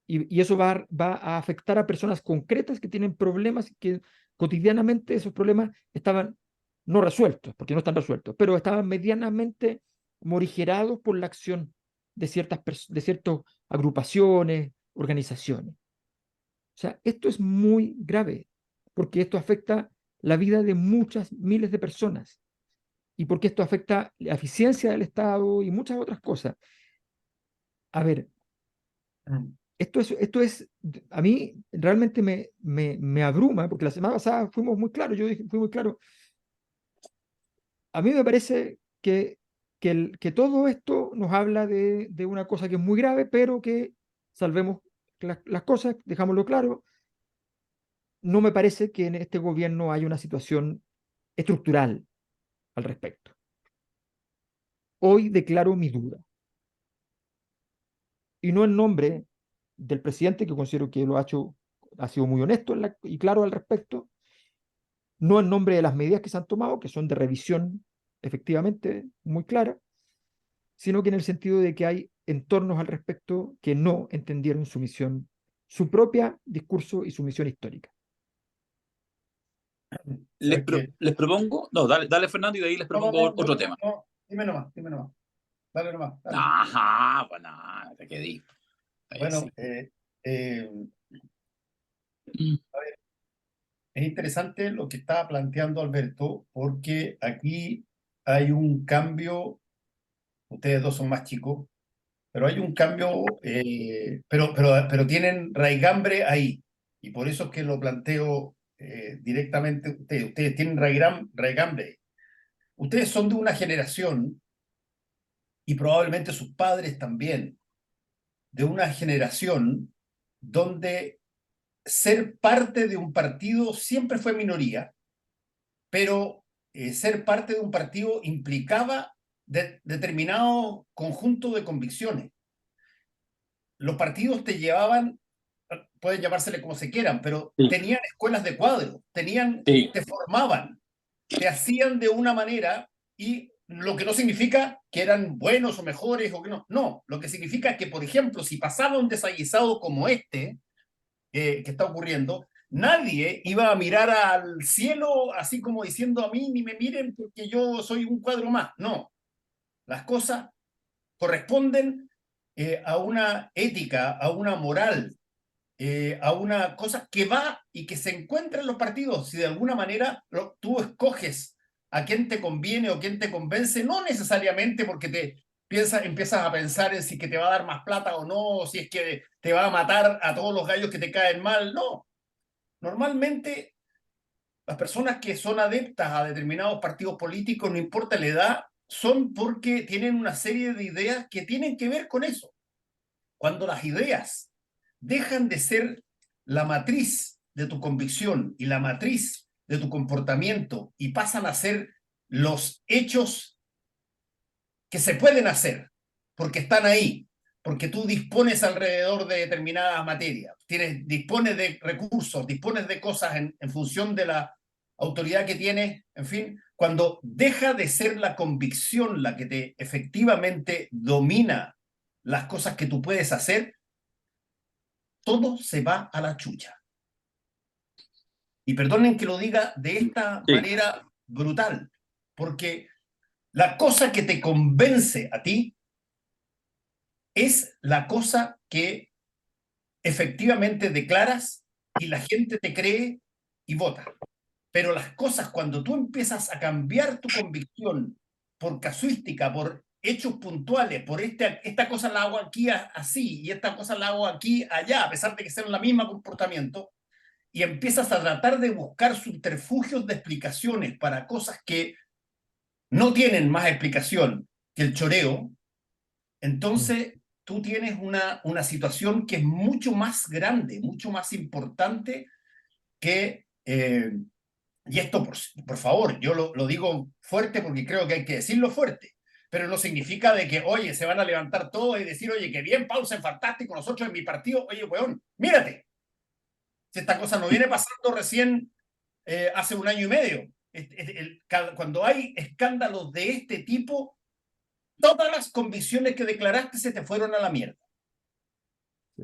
Y eso va a afectar a personas concretas que tienen problemas, que cotidianamente esos problemas estaban no resueltos, porque no están resueltos, pero estaban medianamente morigerados por la acción de ciertas agrupaciones, organizaciones. O sea, esto es muy grave, porque esto afecta la vida de muchas miles de personas y porque esto afecta la eficiencia del Estado y muchas otras cosas. A ver, esto es, a mí realmente me abruma, porque la semana pasada fuimos muy claros, fui muy claro. A mí me parece que todo esto nos habla de una cosa que es muy grave, pero que salvemos las cosas, dejámoslo claro. No me parece que en este gobierno haya una situación estructural al respecto. hoy declaro mi duda. Y no en nombre del presidente, que considero que ha sido muy honesto y claro al respecto, no en nombre de las medidas que se han tomado, que son de revisión efectivamente muy clara, sino que en el sentido de que hay entornos al respecto que no entendieron su misión, su propia discurso y su misión histórica. ¿Sabes qué? Les propongo, no, dale Fernando, y de ahí les propongo otro tema. No, dime nomás. Dale nomás. Dale. Ajá, pues nada, te quedé. Bueno, a ver, es interesante lo que estaba planteando Alberto, porque aquí hay un cambio, ustedes dos son más chicos, pero hay un cambio, pero tienen raigambre ahí, y por eso es que lo planteo directamente a ustedes. Ustedes tienen raigambre. Ustedes son de una generación, y probablemente sus padres también, de una generación donde ser parte de un partido siempre fue minoría, pero ser parte de un partido implicaba determinado conjunto de convicciones. Los partidos te llevaban, pueden llamársele como se quieran, pero Sí. tenían escuelas de cuadro, Sí. te formaban, te hacían de una manera, y lo que no significa que eran buenos o mejores o que no. No, lo que significa es que, por ejemplo, si pasaba un desaguisado como este, que está ocurriendo, nadie iba a mirar al cielo así como diciendo a mí ni me miren porque yo soy un cuadro más. No, las cosas corresponden a una ética, a una moral, a una cosa que va y que se encuentra en los partidos. Si de alguna manera tú escoges a quién te conviene o quién te convence, no necesariamente porque empiezas a pensar en si que te va a dar más plata o no, si es que te va a matar a todos los gallos que te caen mal. No, normalmente las personas que son adeptas a determinados partidos políticos, no importa la edad, son porque tienen una serie de ideas que tienen que ver con eso. Cuando las ideas dejan de ser la matriz de tu convicción y la matriz de tu comportamiento y pasan a ser los hechos que se pueden hacer, porque están ahí, porque tú dispones alrededor de determinadas materias, dispones de recursos, dispones de cosas en función de la autoridad que tienes, en fin, cuando deja de ser la convicción la que te efectivamente domina las cosas que tú puedes hacer, todo se va a la chucha. Y perdonen que lo diga de esta manera brutal, porque la cosa que te convence a ti es la cosa que efectivamente declaras y la gente te cree y vota. Pero las cosas, cuando tú empiezas a cambiar tu convicción por casuística, por hechos puntuales, por esta cosa la hago aquí así y esta cosa la hago aquí allá, a pesar de que sean el mismo comportamiento, y empiezas a tratar de buscar subterfugios de explicaciones para cosas que no tienen más explicación que el choreo, entonces tú tienes una situación que es mucho más grande, mucho más importante que... y esto, por favor, yo lo digo fuerte porque creo que hay que decirlo fuerte, pero no significa de que, oye, se van a levantar todos y decir, oye, qué bien, Paulsen, fantástico, nosotros en mi partido, oye, weón, mírate, si esta cosa no viene pasando recién hace un año y medio. Cuando hay escándalos de este tipo, todas las convicciones que declaraste se te fueron a la mierda.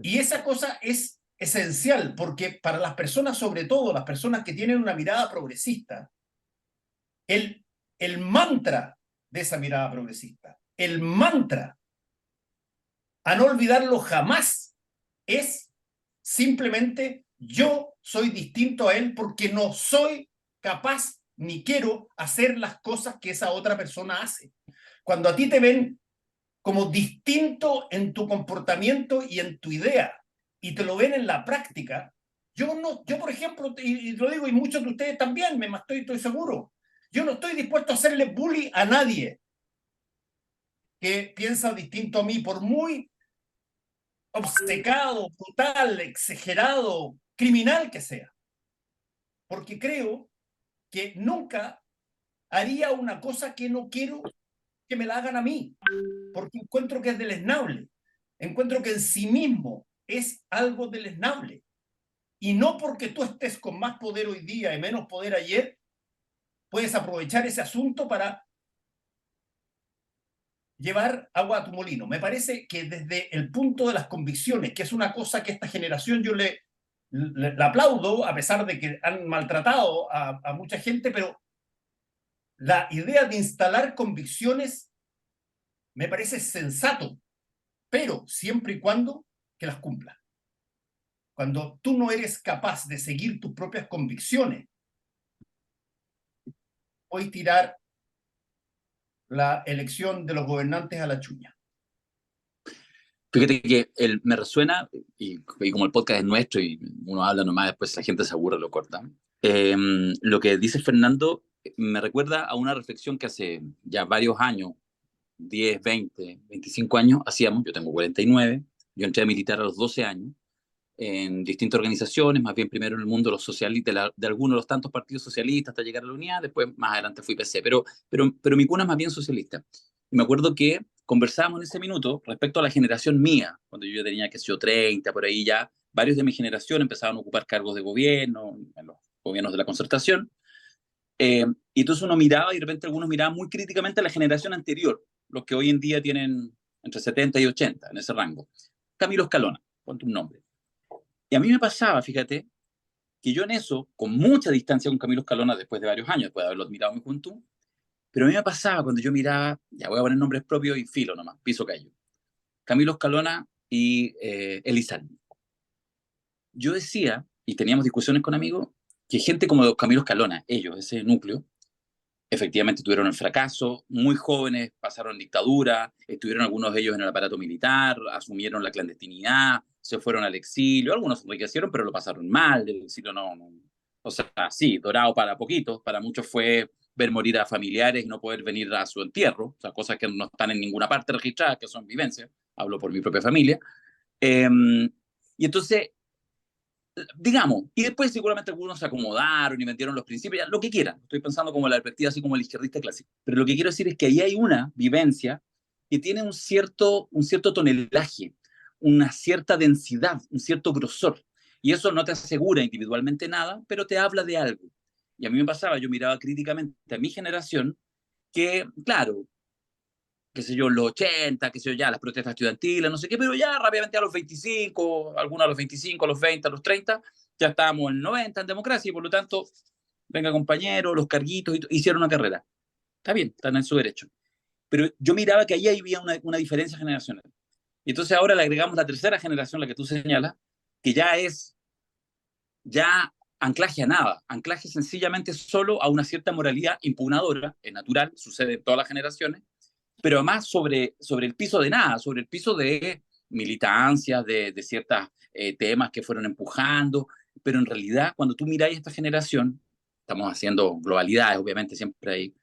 Y esa cosa es esencial, porque para las personas, sobre todo las personas que tienen una mirada progresista, el mantra de esa mirada progresista, el mantra, a no olvidarlo jamás, es simplemente yo soy distinto a él porque no soy capaz ni quiero hacer las cosas que esa otra persona hace. Cuando a ti te ven como distinto en tu comportamiento y en tu idea, y te lo ven en la práctica, yo por ejemplo, y lo digo, y muchos de ustedes también, estoy seguro, yo no estoy dispuesto a hacerle bully a nadie que piensa distinto a mí, por muy obcecado, brutal, exagerado, criminal que sea. Porque creo que nunca haría una cosa que no quiero que me la hagan a mí, porque encuentro que es deleznable. Encuentro que en sí mismo es algo deleznable. Y no porque tú estés con más poder hoy día y menos poder ayer, puedes aprovechar ese asunto para llevar agua a tu molino. Me parece que desde el punto de las convicciones, que es una cosa que esta generación yo le aplaudo, a pesar de que han maltratado a mucha gente, pero la idea de instalar convicciones me parece sensato, pero siempre y cuando que las cumplas. Cuando tú no eres capaz de seguir tus propias convicciones, puedes tirar la elección de los gobernantes a la chuña. Fíjate que me resuena, y como el podcast es nuestro y uno habla nomás, después la gente se aburre, lo corta. Lo que dice Fernando me recuerda a una reflexión que hace ya varios años, 10, 20, 25 años, hacíamos. Yo tengo 49, yo entré a militar a los 12 años, en distintas organizaciones, más bien primero en el mundo de los socialistas, de algunos de los tantos partidos socialistas hasta llegar a la unidad, después más adelante fui PC, pero mi cuna es más bien socialista. Y me acuerdo que conversábamos en ese minuto respecto a la generación mía, cuando yo tenía, qué sé yo, 30, por ahí ya, varios de mi generación empezaban a ocupar cargos de gobierno, en los gobiernos de la concertación, y entonces uno miraba y de repente algunos miraban muy críticamente a la generación anterior, los que hoy en día tienen entre 70 y 80, en ese rango. Camilo Escalona, ponte un nombre. Y a mí me pasaba, fíjate, que yo en eso, con mucha distancia con Camilo Escalona, después de varios años, después de haberlo admirado muy junto, pero a mí me pasaba cuando yo miraba, ya voy a poner nombres propios y filo nomás, piso callo, Camilo Escalona y Elizalde. Yo decía, y teníamos discusiones con amigos, que gente como Camilo Escalona, ellos, ese núcleo, efectivamente tuvieron el fracaso, muy jóvenes, pasaron dictadura, estuvieron algunos de ellos en el aparato militar, asumieron la clandestinidad, se fueron al exilio, algunos se enriquecieron, pero lo pasaron mal, el exilio no, o sea, sí, dorado para poquitos, para muchos fue ver morir a familiares y no poder venir a su entierro, o sea, cosas que no están en ninguna parte registradas, que son vivencias, hablo por mi propia familia. Y entonces, digamos, y después seguramente algunos se acomodaron y metieron los principios, ya, lo que quieran. Estoy pensando como la perspectiva así como el izquierdista clásico. Pero lo que quiero decir es que ahí hay una vivencia que tiene un cierto tonelaje, una cierta densidad, un cierto grosor. Y eso no te asegura individualmente nada, pero te habla de algo. Y a mí me pasaba, yo miraba críticamente a mi generación, que, claro, qué sé yo, en los 80, qué sé yo, ya, las protestas estudiantiles, no sé qué, pero ya rápidamente a los 25, algunos a los 25, a los 20, a los 30, ya estábamos en 90 en democracia y por lo tanto, venga compañero, los carguitos, hicieron una carrera. Está bien, están en su derecho. Pero yo miraba que ahí había una diferencia generacional. Y entonces ahora le agregamos la tercera generación, la que tú señalas, que ya es, ya anclaje a nada, anclaje sencillamente solo a una cierta moralidad impugnadora, es natural, sucede en todas las generaciones, pero además sobre el piso de nada, sobre el piso de militancias, de ciertos temas que fueron empujando, pero en realidad cuando tú miráis esta generación, estamos haciendo globalidades, obviamente siempre hay,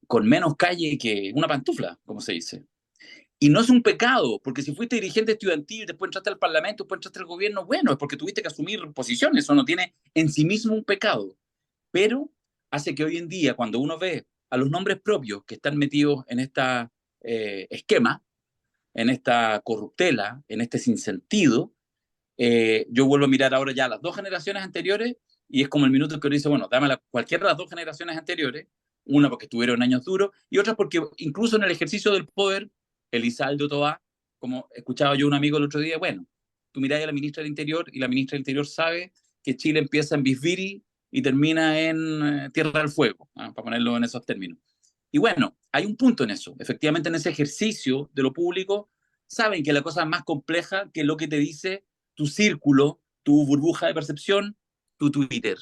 con menos calle que una pantufla, como se dice. Y no es un pecado, porque si fuiste dirigente estudiantil, después entraste al Parlamento, después entraste al gobierno, bueno, es porque tuviste que asumir posiciones, eso no tiene en sí mismo un pecado, pero hace que hoy en día, cuando uno ve a los nombres propios que están metidos en esta esquema, en esta corruptela, en este sinsentido, yo vuelvo a mirar ahora ya las dos generaciones anteriores y es como el minuto que uno dice, bueno, dame cualquiera de las dos generaciones anteriores, una porque tuvieron años duros y otra porque incluso en el ejercicio del poder, Elizalde Toá, como escuchaba yo un amigo el otro día, bueno, tú mirás a la ministra del Interior y la ministra del Interior sabe que Chile empieza en Bisbiri y termina en Tierra del Fuego, para ponerlo en esos términos. Y bueno, hay un punto en eso. Efectivamente, en ese ejercicio de lo público, saben que la cosa es más compleja que lo que te dice tu círculo, tu burbuja de percepción, tu Twitter,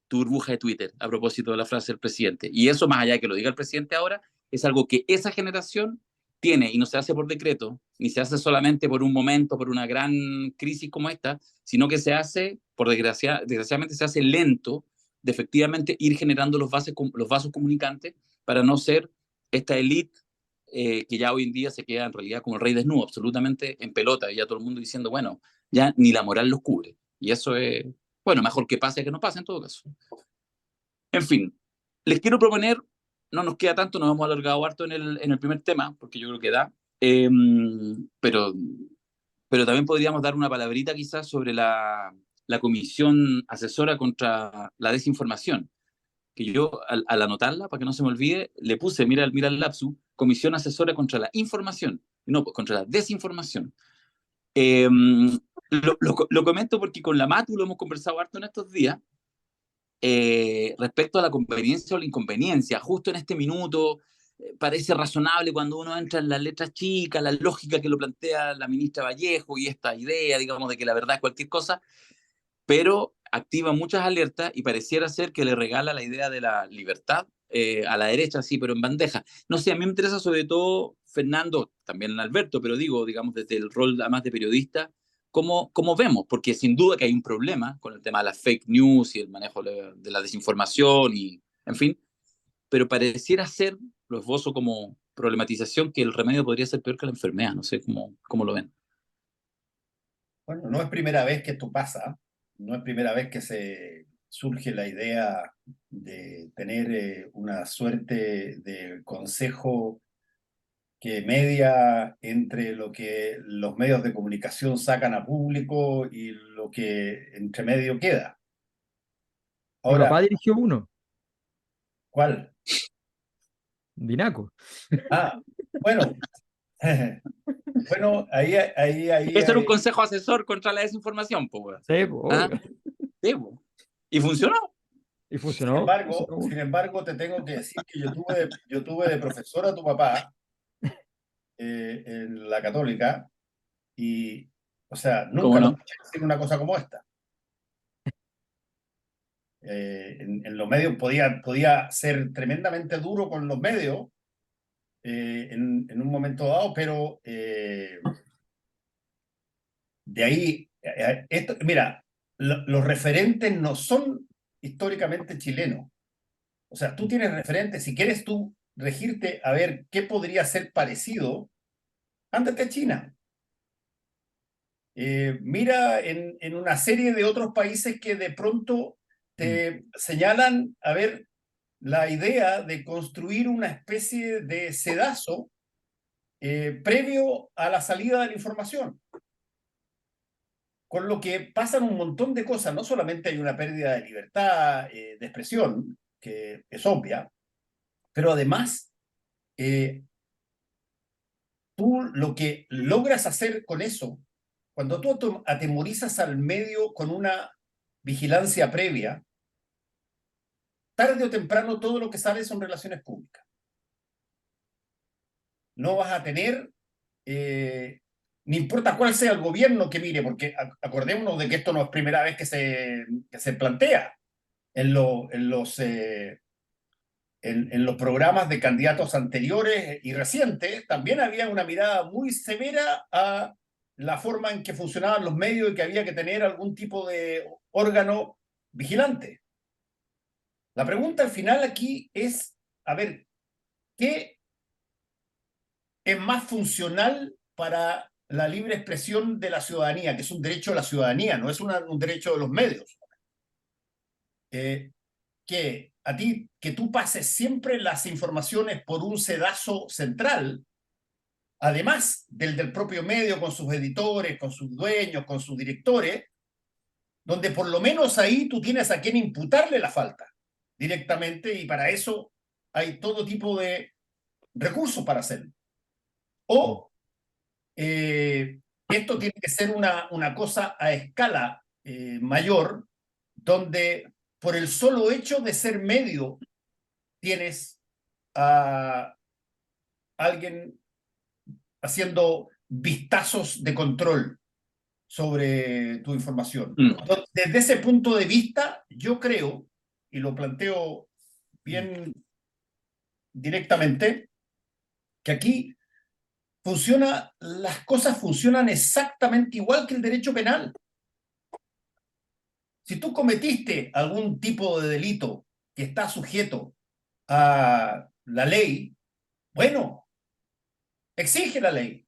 tu burbuja de Twitter, a propósito de la frase del presidente. Y eso, más allá de que lo diga el presidente ahora, es algo que esa generación tiene y no se hace por decreto, ni se hace solamente por un momento, por una gran crisis como esta, sino que se hace, desgraciadamente se hace lento, de efectivamente ir generando los vasos comunicantes para no ser esta élite que ya hoy en día se queda en realidad como el rey desnudo, absolutamente en pelota, y ya todo el mundo diciendo, bueno, ya ni la moral los cubre. Y eso es, bueno, mejor que pase que no pase en todo caso. En fin, les quiero proponer no nos queda tanto, nos hemos alargado harto en el primer tema, porque yo creo que da. Pero, pero también podríamos dar una palabrita quizás sobre la Comisión Asesora contra la Desinformación, que yo al anotarla, para que no se me olvide, le puse, mira el lapsus, Comisión Asesora contra la Información, no, pues contra la Desinformación. Eh, lo comento porque con la Matu lo hemos conversado harto en estos días, respecto a la conveniencia o la inconveniencia. Justo en este minuto parece razonable cuando uno entra en las letras chicas, la lógica que lo plantea la ministra Vallejo y esta idea, digamos, de que la verdad es cualquier cosa, pero activa muchas alertas y pareciera ser que le regala la idea de la libertad a la derecha, sí, pero en bandeja. No sé, a mí me interesa sobre todo, Fernando, también Alberto, pero digo, digamos, desde el rol además de periodista, cómo vemos, porque sin duda que hay un problema con el tema de las fake news y el manejo de la desinformación y, en fin, pero pareciera ser, lo esbozo como problematización, que el remedio podría ser peor que la enfermedad. No sé cómo lo ven. Bueno, no es primera vez que esto pasa, no es primera vez que se surge la idea de tener una suerte de consejo que media entre lo que los medios de comunicación sacan a público y lo que entre medio queda. Mi papá Ahora, dirigió uno, ¿cuál? Binaco. Ah, bueno, bueno, Debe ser un consejo asesor contra la desinformación, pues. Sí, pues, ¿Ah? obvio. Sí, pues. Y funcionó. Y funcionó. Funcionó. sin embargo, te tengo que decir que yo tuve de profesor a tu papá en la Católica y, o sea, ¿Cómo nunca lo no? escuché decir una cosa como esta. En los medios podía ser tremendamente duro con los medios en un momento dado, pero de ahí, mira, los referentes no son históricamente chilenos. O sea, tú tienes referentes, si quieres tú regirte a ver qué podría ser parecido, ándate a China. Mira en una serie de otros países que de pronto te señalan, a ver, la idea de construir una especie de sedazo previo a la salida de la información. Con lo que pasan un montón de cosas, no solamente hay una pérdida de libertad de expresión, que es obvia, pero además tú lo que logras hacer con eso, cuando tú atemorizas al medio con una vigilancia previa, tarde o temprano todo lo que sale son relaciones públicas. No vas a tener, ni importa cuál sea el gobierno que mire, porque acordémonos de que esto no es primera vez que se plantea en los programas de candidatos anteriores y recientes, también había una mirada muy severa a la forma en que funcionaban los medios y que había que tener algún tipo de órgano vigilante. La pregunta al final aquí es, a ver, ¿qué es más funcional para la libre expresión de la ciudadanía, que es un derecho de la ciudadanía, no es un derecho de los medios? Que tú pases siempre las informaciones por un sedazo central, además del propio medio, con sus editores, con sus dueños, con sus directores, donde por lo menos ahí tú tienes a quien imputarle la falta directamente, y para eso hay todo tipo de recursos para hacerlo. O esto tiene que ser una cosa a escala mayor, donde por el solo hecho de ser medio tienes a alguien haciendo vistazos de control sobre tu información. Entonces, desde ese punto de vista, yo creo, y lo planteo bien directamente, que aquí las cosas funcionan exactamente igual que el derecho penal. Si tú cometiste algún tipo de delito que está sujeto a la ley, bueno, exige la ley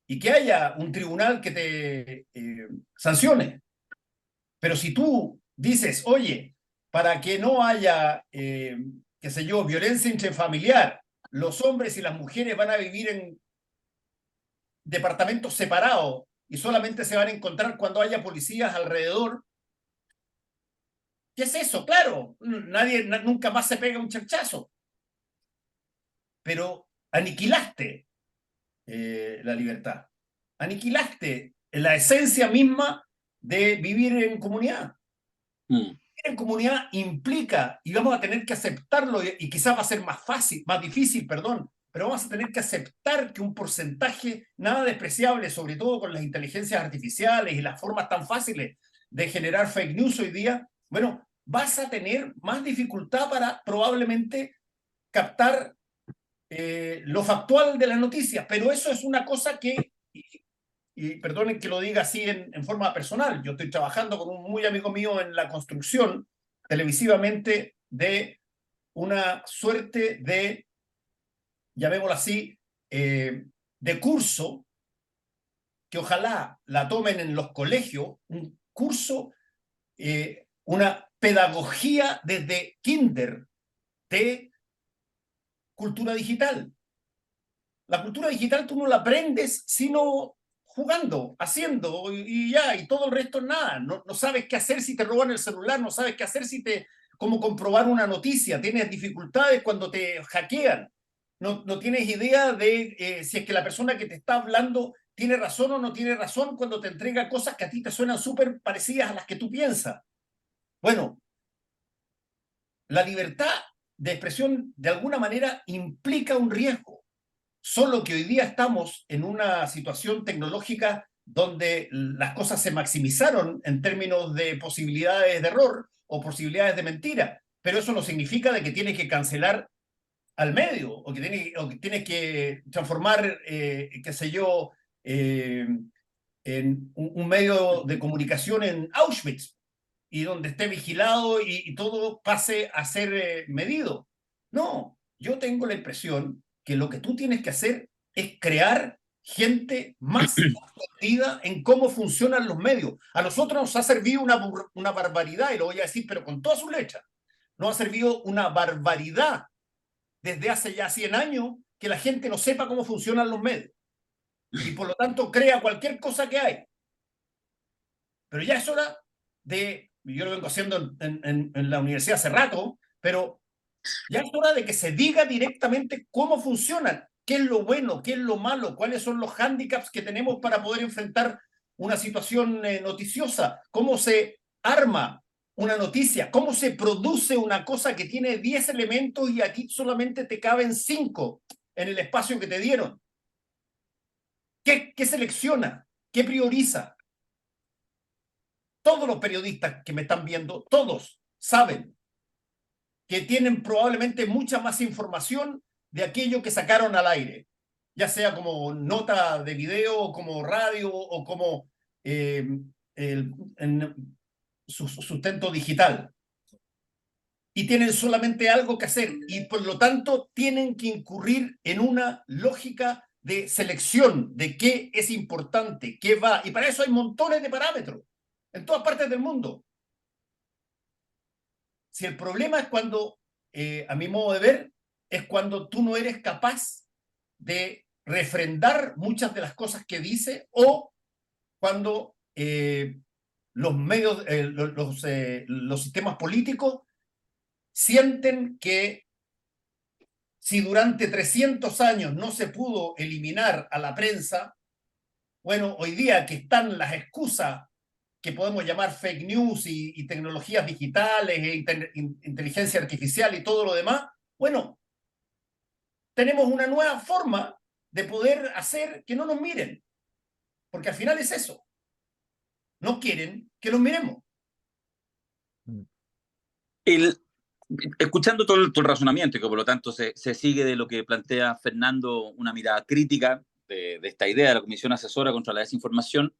y que haya un tribunal que te sancione. Pero si tú dices, oye, para que no haya qué sé yo, violencia intrafamiliar, los hombres y las mujeres van a vivir en departamentos separados y solamente se van a encontrar cuando haya policías alrededor. ¿Qué es eso? Claro, nunca más se pega un charchazo. Pero aniquilaste la libertad. Aniquilaste la esencia misma de vivir en comunidad. Vivir en comunidad implica, y vamos a tener que aceptarlo, y quizás va a ser más difícil, perdón, pero vamos a tener que aceptar que un porcentaje nada despreciable, sobre todo con las inteligencias artificiales y las formas tan fáciles de generar fake news hoy día, bueno, vas a tener más dificultad para probablemente captar lo factual de las noticias, pero eso es una cosa que, y perdonen que lo diga así en forma personal, yo estoy trabajando con un muy amigo mío en la construcción televisivamente de una suerte de, llamémoslo así, de curso que ojalá la tomen en los colegios, un curso, una pedagogía desde kinder de cultura digital. La cultura digital tú no la aprendes sino jugando, haciendo y ya, y todo el resto es nada. No sabes qué hacer si te roban el celular, no sabes qué hacer cómo comprobar una noticia, tienes dificultades cuando te hackean, no tienes idea de si es que la persona que te está hablando tiene razón o no tiene razón cuando te entrega cosas que a ti te suenan súper parecidas a las que tú piensas. Bueno, la libertad de expresión de alguna manera implica un riesgo. Solo que hoy día estamos en una situación tecnológica donde las cosas se maximizaron en términos de posibilidades de error o posibilidades de mentira, pero eso no significa de que tienes que cancelar al medio o que tienes que transformar, qué sé yo, en un medio de comunicación en Auschwitz y donde esté vigilado y todo pase a ser medido. No, yo tengo la impresión que lo que tú tienes que hacer es crear gente más entendida en cómo funcionan los medios. A nosotros nos ha servido una barbaridad, y lo voy a decir, pero con todas sus letras. Nos ha servido una barbaridad desde hace ya 100 años que la gente no sepa cómo funcionan los medios. Y por lo tanto crea cualquier cosa que hay. Pero ya es hora de, yo lo vengo haciendo en la universidad hace rato, pero ya es hora de que se diga directamente cómo funcionan, qué es lo bueno, qué es lo malo, cuáles son los hándicaps que tenemos para poder enfrentar una situación noticiosa, cómo se arma una noticia, cómo se produce una cosa que tiene 10 elementos y aquí solamente te caben 5 en el espacio que te dieron. ¿Qué selecciona? ¿Qué prioriza? Todos los periodistas que me están viendo, todos saben que tienen probablemente mucha más información de aquello que sacaron al aire, ya sea como nota de video, como radio o como sustento digital. Y tienen solamente algo que hacer y por lo tanto tienen que incurrir en una lógica de selección de qué es importante, qué va. Y para eso hay montones de parámetros en todas partes del mundo. Si el problema es cuando, a mi modo de ver, es cuando tú no eres capaz de refrendar muchas de las cosas que dice o cuando los medios, los sistemas políticos sienten que si durante 300 años no se pudo eliminar a la prensa, bueno, hoy día que están las excusas que podemos llamar fake news y tecnologías digitales e inteligencia artificial y todo lo demás, bueno, tenemos una nueva forma de poder hacer que no nos miren, porque al final es eso. No quieren que los miremos. Escuchando todo el razonamiento, y que por lo tanto se sigue de lo que plantea Fernando, una mirada crítica de esta idea de la Comisión Asesora contra la Desinformación.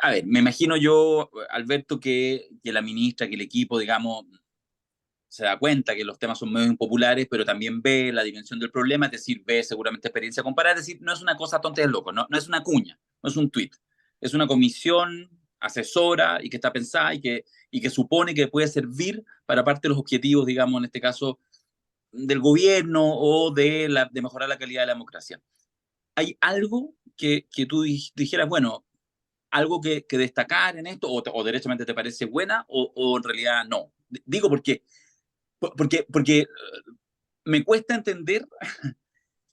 A ver, me imagino yo, Alberto, que la ministra, que el equipo, digamos, se da cuenta que los temas son medio impopulares, pero también ve la dimensión del problema, es decir, ve seguramente experiencia comparada, es decir, no es una cosa tonta de loco, no es una cuña, no es un tuit, es una comisión asesora y que está pensada y que supone que puede servir para parte de los objetivos, digamos, en este caso, del gobierno o de mejorar la calidad de la democracia. ¿Hay algo que tú dijeras, bueno, algo que destacar en esto, o derechamente te parece buena, o en realidad no? Digo porque me cuesta entender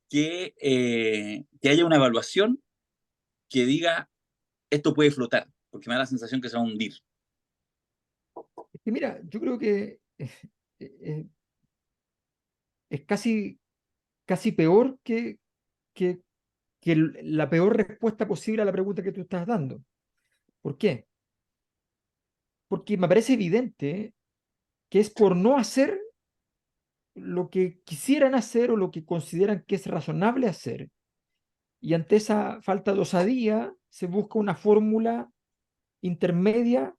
que haya una evaluación que diga esto puede flotar, porque me da la sensación que se va a hundir. Y mira, yo creo que es casi peor que la peor respuesta posible a la pregunta que tú estás dando. ¿Por qué? Porque me parece evidente que es por no hacer lo que quisieran hacer o lo que consideran que es razonable hacer. Y ante esa falta de osadía se busca una fórmula intermedia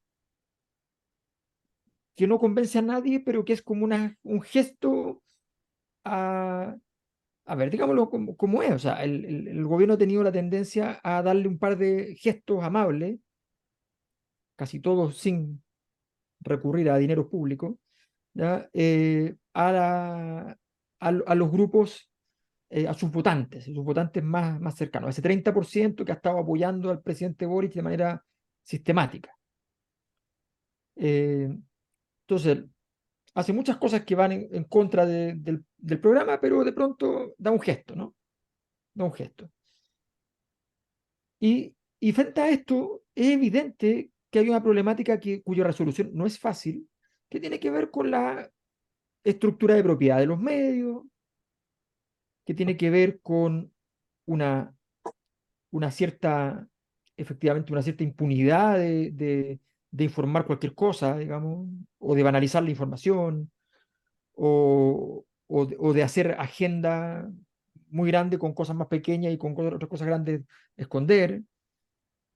que no convence a nadie, pero que es como un gesto a ver, digámoslo como es. O sea, el gobierno ha tenido la tendencia a darle un par de gestos amables, casi todos sin recurrir a dinero público, ¿ya? A los grupos, a sus votantes más cercanos, ese 30% que ha estado apoyando al presidente Boric de manera sistemática. Entonces, hace muchas cosas que van en contra del programa, pero de pronto da un gesto, ¿no? Da un gesto. Y frente a esto, es evidente que hay una problemática cuya resolución no es fácil, que tiene que ver con la estructura de propiedad de los medios, que tiene que ver con una, efectivamente, una cierta impunidad de informar cualquier cosa, digamos, o de banalizar la información, o de hacer agenda muy grande con cosas más pequeñas y con otras cosas grandes esconder.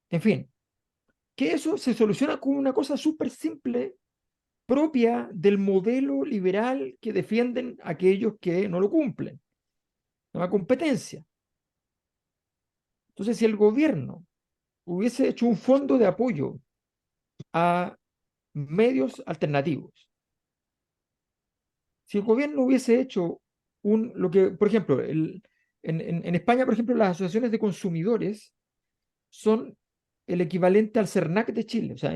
En fin, que eso se soluciona con una cosa súper simple, propia del modelo liberal que defienden aquellos que no lo cumplen, una competencia. Entonces, si el gobierno hubiese hecho un fondo de apoyo a medios alternativos, si el gobierno hubiese hecho lo que, por ejemplo, en España, por ejemplo, las asociaciones de consumidores son el equivalente al CERNAC de Chile. O sea,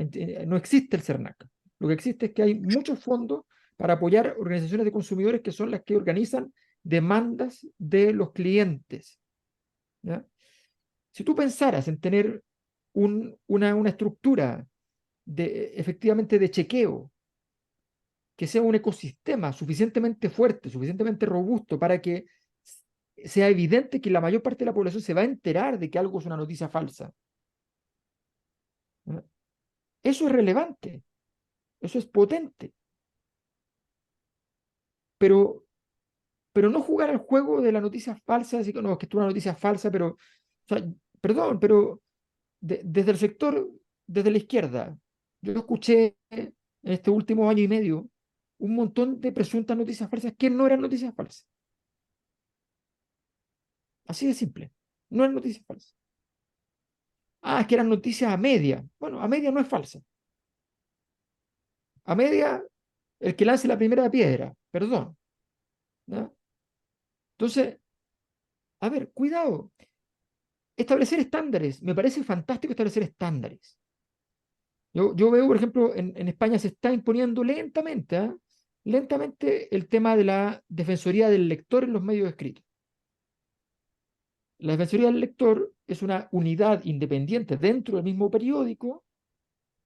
no existe el CERNAC. Lo que existe es que hay muchos fondos para apoyar organizaciones de consumidores que son las que organizan demandas de los clientes, ¿ya? Si tú pensaras en tener una estructura efectivamente de chequeo, que sea un ecosistema suficientemente fuerte, suficientemente robusto para que sea evidente que la mayor parte de la población se va a enterar de que algo es una noticia falsa, ¿ya? Eso es relevante, eso es potente, pero, pero no jugar al juego de la noticia falsa, así que no, es que esto es una noticia falsa, pero, o sea, perdón, pero desde el sector, desde la izquierda, yo escuché en este último año y medio un montón de presuntas noticias falsas que no eran noticias falsas. Así de simple, no eran noticias falsas. Ah, es que eran noticias a media. Bueno, a media no es falsa. A media, el que lance la primera piedra, perdón, ¿no? Entonces, a ver, cuidado. Establecer estándares, me parece fantástico establecer estándares. Yo veo, por ejemplo, en España se está imponiendo lentamente, ¿eh? Lentamente el tema de la defensoría del lector en los medios escritos. La defensoría del lector es una unidad independiente dentro del mismo periódico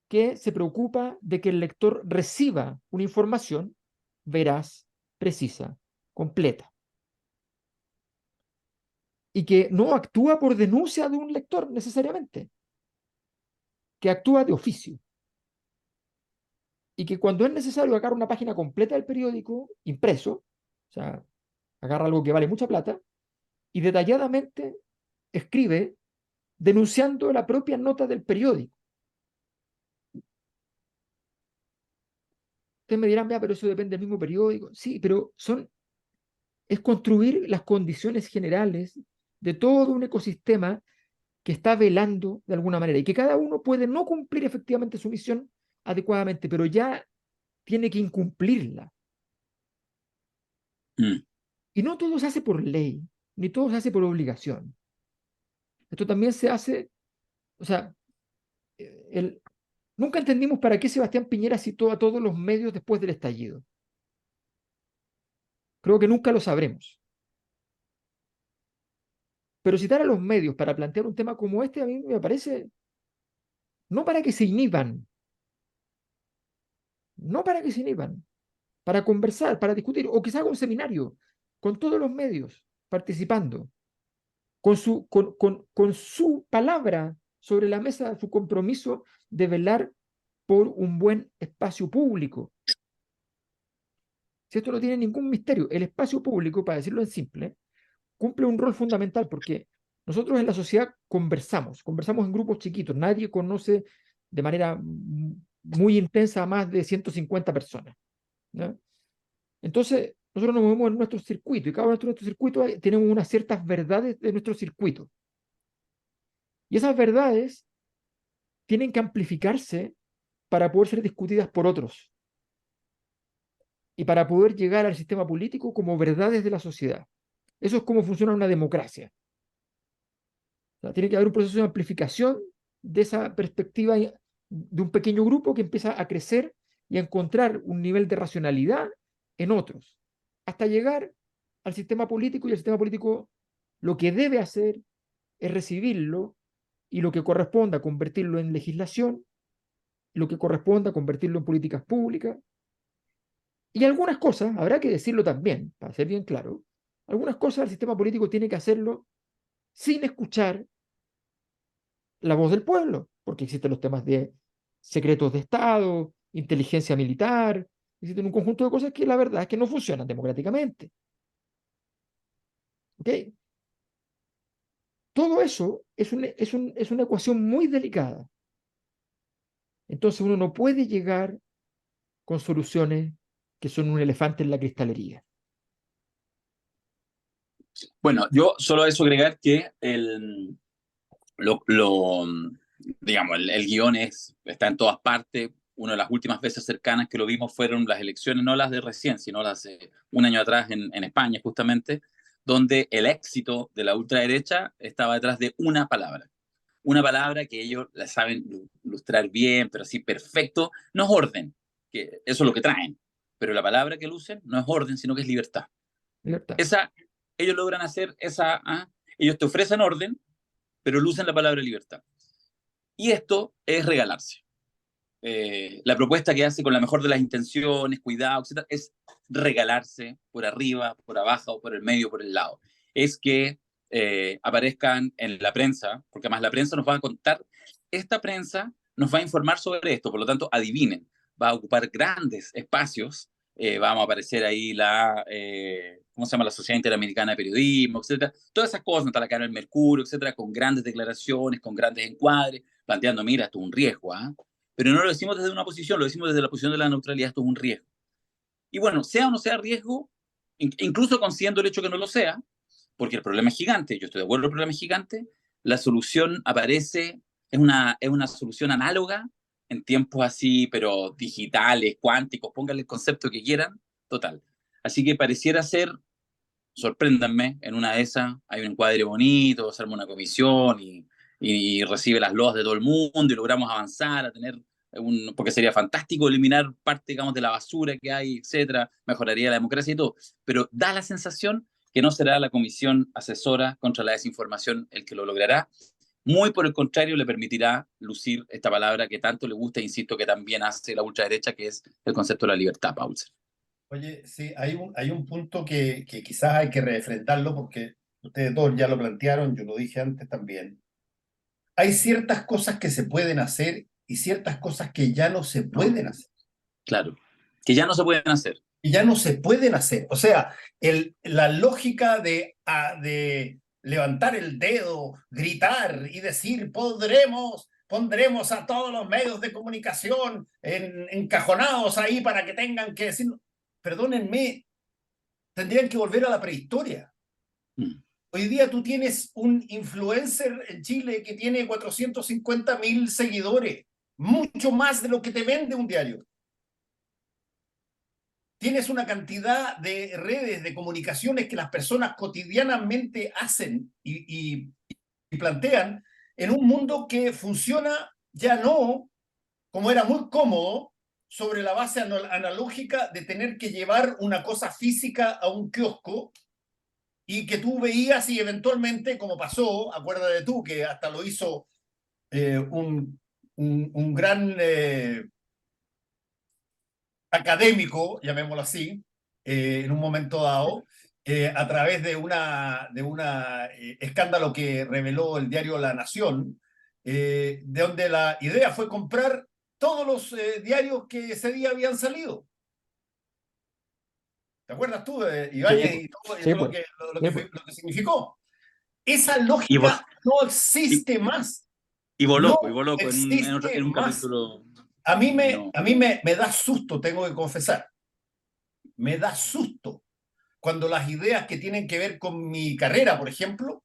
que se preocupa de que el lector reciba una información veraz, precisa, completa, y que no actúa por denuncia de un lector necesariamente, que actúa de oficio, y que cuando es necesario agarra una página completa del periódico impreso, o sea, agarra algo que vale mucha plata, y detalladamente escribe denunciando la propia nota del periódico. Ustedes me dirán, vea, pero eso depende del mismo periódico. Sí, pero es construir las condiciones generales de todo un ecosistema que está velando de alguna manera y que cada uno puede no cumplir efectivamente su misión adecuadamente, pero ya tiene que incumplirla. Y no todo se hace por ley, ni todo se hace por obligación. Esto también se hace, o sea, nunca entendimos para qué Sebastián Piñera citó a todos los medios después del estallido. Creo que nunca lo sabremos. Pero citar a los medios para plantear un tema como este a mí me parece, no para que se inhiban, no para que se inhiban, para conversar, para discutir, o quizá haga un seminario con todos los medios participando, con su palabra sobre la mesa, su compromiso de velar por un buen espacio público. Si esto no tiene ningún misterio, el espacio público, para decirlo en simple, cumple un rol fundamental porque nosotros en la sociedad conversamos en grupos chiquitos, nadie conoce de manera muy intensa a más de 150 personas, ¿no? Entonces, nosotros nos movemos en nuestro circuito y cada uno de nuestros circuitos tenemos unas ciertas verdades de nuestro circuito. Y esas verdades tienen que amplificarse para poder ser discutidas por otros y para poder llegar al sistema político como verdades de la sociedad. Eso es cómo funciona una democracia. O sea, tiene que haber un proceso de amplificación de esa perspectiva de un pequeño grupo que empieza a crecer y a encontrar un nivel de racionalidad en otros, hasta llegar al sistema político, y el sistema político lo que debe hacer es recibirlo y lo que corresponda convertirlo en legislación, lo que corresponda convertirlo en políticas públicas. Y algunas cosas, habrá que decirlo también, para ser bien claro, algunas cosas el sistema político tiene que hacerlo sin escuchar la voz del pueblo, porque existen los temas de secretos de Estado, inteligencia militar, existen un conjunto de cosas que la verdad es que no funcionan democráticamente. ¿Ok? Todo eso es una ecuación muy delicada. Entonces uno no puede llegar con soluciones que son un elefante en la cristalería. Bueno, yo solo a eso agregar que digamos, el guión está en todas partes. Una de las últimas veces cercanas que lo vimos fueron las elecciones, no las de recién, sino las de un año atrás en España, justamente, donde el éxito de la ultraderecha estaba detrás de una palabra que ellos la saben ilustrar bien, pero así perfecto. No es orden, que eso es lo que traen, pero la palabra que lucen no es orden, sino que es libertad. Libertad. Ellos logran hacer ellos te ofrecen orden, pero lucen la palabra libertad. Y esto es regalarse. La propuesta que hace con la mejor de las intenciones, cuidado, etc., es regalarse por arriba, por abajo, por el medio, por el lado. Es que aparezcan en la prensa, porque además la prensa nos va a contar, esta prensa nos va a informar sobre esto, por lo tanto, adivinen, va a ocupar grandes espacios, vamos a aparecer ahí ¿cómo se llama? La Sociedad Interamericana de Periodismo, etc. Todas esas cosas, está la cara del Mercurio, etc., con grandes declaraciones, con grandes encuadres, planteando, mira, esto es un riesgo, ¿ah? Pero no lo decimos desde una posición, lo decimos desde la posición de la neutralidad, esto es un riesgo. Y bueno, sea o no sea riesgo, incluso considerando el hecho que no lo sea, porque el problema es gigante, yo estoy de acuerdo, el problema es gigante, la solución aparece, es una solución análoga en tiempos así, pero digitales, cuánticos, pónganle el concepto que quieran, total. Así que pareciera ser, sorpréndanme, en una de esas hay un encuadre bonito, se arma una comisión y recibe las loas de todo el mundo y logramos avanzar a tener porque sería fantástico eliminar parte, digamos, de la basura que hay, etcétera, mejoraría la democracia y todo, pero da la sensación que no será la comisión asesora contra la desinformación el que lo logrará. Muy por el contrario, le permitirá lucir esta palabra que tanto le gusta, insisto, que también hace la ultraderecha, que es el concepto de la libertad, Paul. Oye, sí, hay un punto que quizás hay que refrendarlo porque ustedes todos ya lo plantearon, yo lo dije antes también. Hay ciertas cosas que se pueden hacer y ciertas cosas que ya no se pueden hacer. Claro, que ya no se pueden hacer. Y ya no se pueden hacer. O sea, la lógica de levantar el dedo, gritar y decir, pondremos a todos los medios de comunicación encajonados ahí para que tengan que decir, perdónenme, tendrían que volver a la prehistoria. Hoy día tú tienes un influencer en Chile que tiene 450.000 seguidores, mucho más de lo que te vende un diario. tienes una cantidad de redes, de comunicaciones que las personas cotidianamente hacen y plantean en un mundo que funciona ya no como era muy cómodo sobre la base analógica de tener que llevar una cosa física a un kiosco y que tú veías y eventualmente, como pasó, acuérdate tú que hasta lo hizo un gran académico, llamémoslo así, en un momento dado, a través de una escándalo que reveló el diario La Nación, de donde la idea fue comprar todos los diarios que ese día habían salido. ¿Te acuerdas tú de Ibáñez y todo, sí, lo que significó? Esa Y lógica no existe más. Y No voló loco existe en un más. capítulo. A mí No. me da susto, tengo que confesar. Me da susto cuando las ideas que tienen que ver con mi carrera, por ejemplo,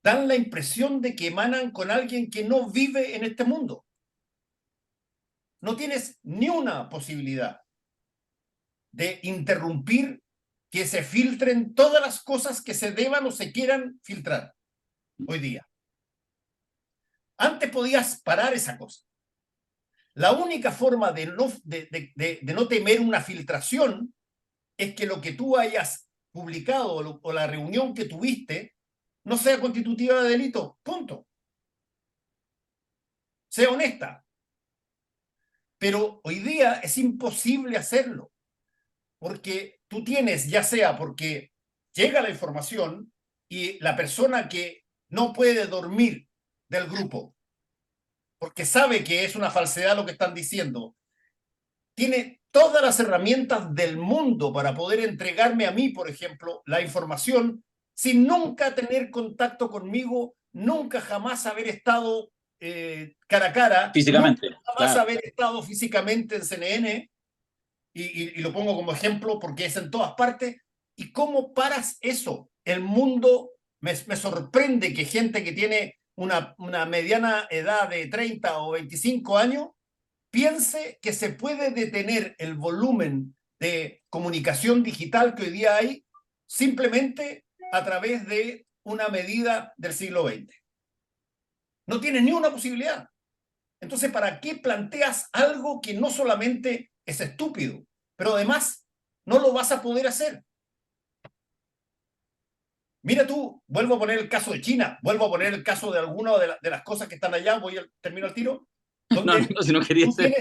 dan la impresión de que emanan con alguien que no vive en este mundo. No tienes ni una posibilidad de interrumpir que se filtren todas las cosas que se deban o se quieran filtrar hoy día. Antes podías parar esa cosa. La única forma de no temer una filtración es que lo que tú hayas publicado o la reunión que tuviste no sea constitutiva de delito. Punto. Sea honesta. Pero hoy día es imposible hacerlo. Porque tú tienes, ya sea porque llega la información y la persona que no puede dormir del grupo, porque sabe que es una falsedad lo que están diciendo, tiene todas las herramientas del mundo para poder entregarme a mí, por ejemplo, la información sin nunca tener contacto conmigo, nunca jamás haber estado cara a cara, Físicamente. nunca jamás Claro. haber estado físicamente en CNN, y lo pongo como ejemplo porque es en todas partes. ¿Y cómo paras eso? El mundo, me sorprende que gente que tiene una mediana edad de 30 o 25 años piense que se puede detener el volumen de comunicación digital que hoy día hay simplemente a través de una medida del siglo XX. No tiene ni una posibilidad. Entonces, ¿para qué planteas algo que no solamente es estúpido, pero además no lo vas a poder hacer? Mira tú, vuelvo a poner el caso de China, vuelvo a poner el caso de alguna de las cosas que están allá, termino el tiro, donde No, si no quería ser.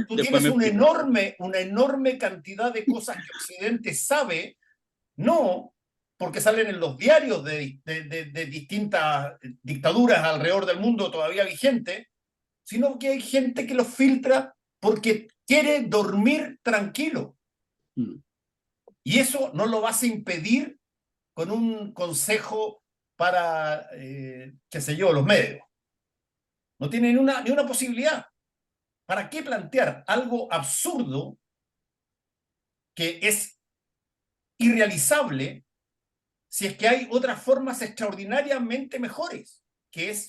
tú tienes una enorme cantidad de cosas que Occidente sabe, no porque salen en los diarios de distintas dictaduras alrededor del mundo todavía vigentes, sino que hay gente que los filtra porque quiere dormir tranquilo. Y eso no lo vas a impedir con un consejo para, qué sé yo, los medios. No tiene ni una posibilidad. ¿Para qué plantear algo absurdo que es irrealizable si es que hay otras formas extraordinariamente mejores? Que es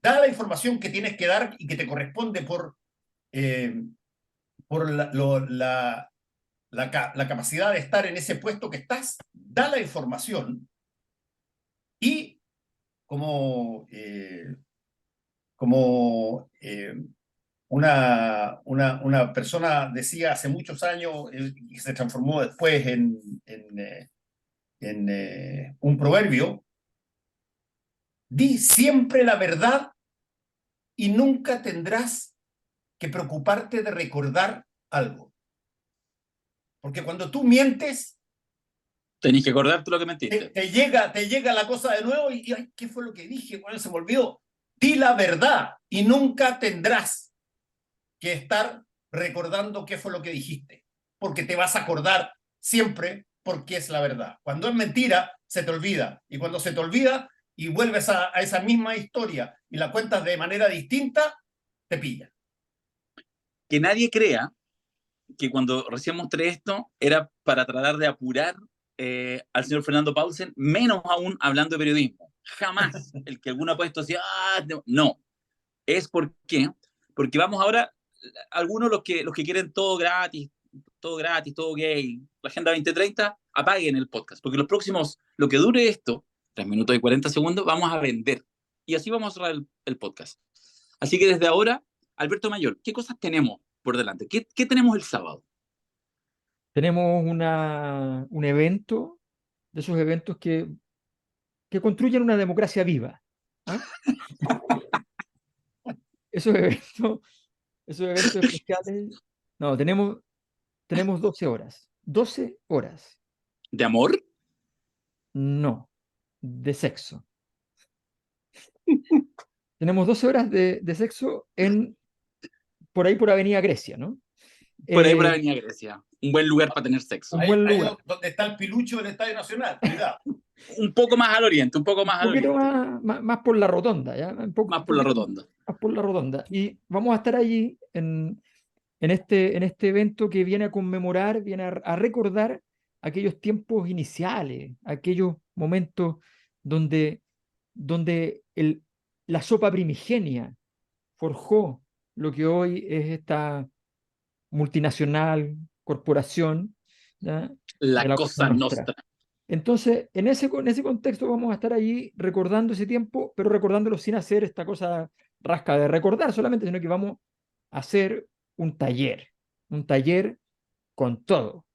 dar la información que tienes que dar y que te corresponde por la capacidad de estar en ese puesto que estás, da la información y como una persona decía hace muchos años y se transformó después en un proverbio, di siempre la verdad y nunca tendrás que preocuparte de recordar algo. Porque cuando tú mientes, tenés que acordarte lo que mentiste. Te llega la cosa de nuevo y ay, ¿qué fue lo que dije? Bueno, se me olvidó. Di la verdad y nunca tendrás que estar recordando qué fue lo que dijiste, porque te vas a acordar siempre porque es la verdad. Cuando es mentira, se te olvida. Y cuando se te olvida y vuelves a esa misma historia y la cuentas de manera distinta, te pilla. Que nadie crea que cuando recién mostré esto era para tratar de apurar al señor Fernando Paulsen, menos aún hablando de periodismo. Jamás el que alguno ha puesto así, no. Es porque vamos ahora, algunos los que quieren todo gratis, todo gratis, todo gay, la Agenda 2030, apaguen el podcast, porque los próximos, lo que dure esto, 3 minutos y 40 segundos, vamos a vender. Y así vamos a cerrar el podcast. Así que desde ahora, Alberto Mayor, ¿qué cosas tenemos por delante? ¿Qué tenemos el sábado? Tenemos un evento, de esos eventos que construyen una democracia viva. ¿Ah? Esos eventos especiales. No, tenemos 12 horas. 12 horas. ¿De amor? No, de sexo. Tenemos 12 horas de sexo por ahí por Avenida Grecia, ¿no? Por ahí por Avenida Grecia. Un buen lugar para tener sexo. Un buen Ahí lugar. donde está el pilucho del Estadio Nacional. Cuidado. Un poco más al oriente, un poco más Un al poquito oriente. más por la rotonda, ¿ya? Más por la rotonda. Más por la rotonda. Y vamos a estar allí en este evento que viene a conmemorar, viene a recordar aquellos tiempos iniciales, aquellos momentos donde la sopa primigenia forjó lo que hoy es esta multinacional corporación, ¿ya? La de la Cosa Nostra. Entonces, en ese contexto vamos a estar allí recordando ese tiempo, pero recordándolo sin hacer esta cosa rasca de recordar solamente, sino que vamos a hacer un taller con todo,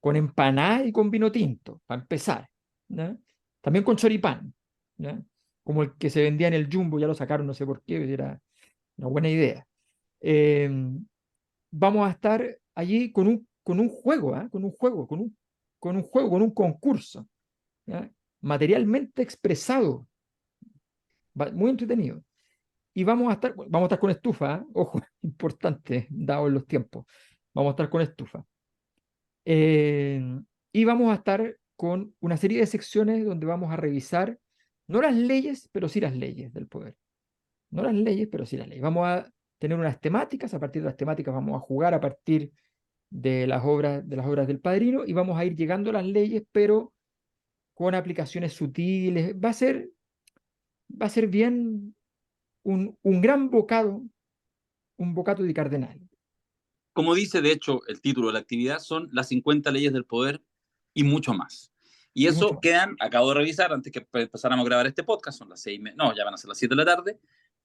con empanada y con vino tinto, para empezar, ¿ya? También con choripán, ¿ya? Como el que se vendía en el Jumbo, ya lo sacaron, no sé por qué, era una buena idea. Vamos a estar allí con un juego, ¿eh? Con un concurso, ¿ya? Materialmente expresado, muy entretenido. Y vamos a estar con estufa, ¿eh? Ojo, importante, dados los tiempos. Vamos a estar con estufa. Y vamos a estar con una serie de secciones donde vamos a revisar, no las leyes, pero sí las leyes del poder. No las leyes, pero sí las leyes. Vamos a tener unas temáticas, a partir de las temáticas vamos a jugar a partir de las obras del Padrino y vamos a ir llegando a las leyes, pero con aplicaciones sutiles. Va a ser bien un gran bocado, un bocado di cardenal. Como dice, de hecho, el título de la actividad son las 50 leyes del poder y mucho más. Y eso quedan, acabo de revisar antes que empezáramos a grabar este podcast, son las 6, no, ya van a ser las 7 de la tarde,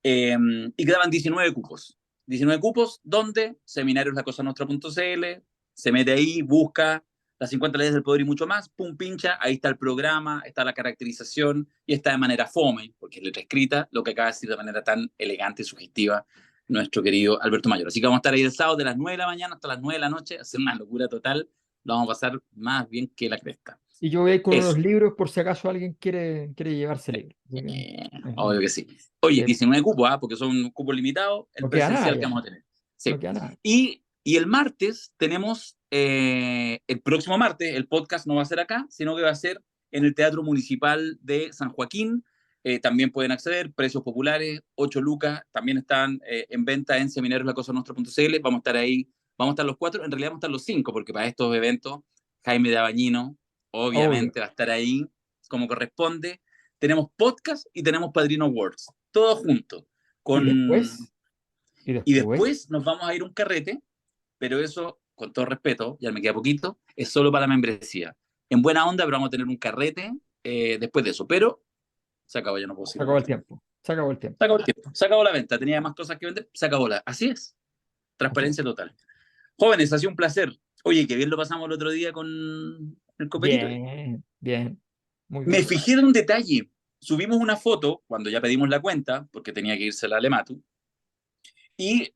y quedaban 19 cupos. 19 cupos donde seminarios.lacosanostra.cl, se mete ahí, busca las 50 leyes del poder y mucho más, pum, pincha, ahí está el programa, está la caracterización y está de manera fome, porque es letra escrita, lo que acaba de decir de manera tan elegante y sugestiva nuestro querido Alberto Mayor. Así que vamos a estar ahí el sábado de las 9 de la mañana hasta las 9 de la noche, hacer una locura total, lo vamos a pasar más bien que la cresta. Y yo voy a ir con unos libros por si acaso alguien quiere llevarse libros. Obvio que sí. Oye, 19 cupos, porque son cupos limitados, el presencial que vamos a tener. Sí. Y el martes tenemos, el próximo martes, el podcast no va a ser acá, sino que va a ser en el Teatro Municipal de San Joaquín. También pueden acceder, precios populares, 8 lucas, también están en venta en seminarioslacosanostra.cl. Vamos a estar ahí, vamos a estar los 4, en realidad vamos a estar los 5, porque para estos eventos, Jaime de Abañino, obviamente va a estar ahí como corresponde. Tenemos podcast y tenemos Padrino Awards, todo junto. Y después nos vamos a ir a un carrete, pero eso, con todo respeto, ya me queda poquito, es solo para la membresía. En buena onda, pero vamos a tener un carrete después de eso, pero se acabó, ya no puedo seguir. Se acabó el tiempo. Se acabó el tiempo. Se acabó el tiempo. Se acabó la venta. Tenía más cosas que vender. Se acabó la. Así es. Transparencia total. Jóvenes, ha sido un placer. Oye, que bien lo pasamos el otro día con el copetito. Bien. Muy bien. Me fijé en un detalle. Subimos una foto cuando ya pedimos la cuenta, porque tenía que irse la Alematu. Y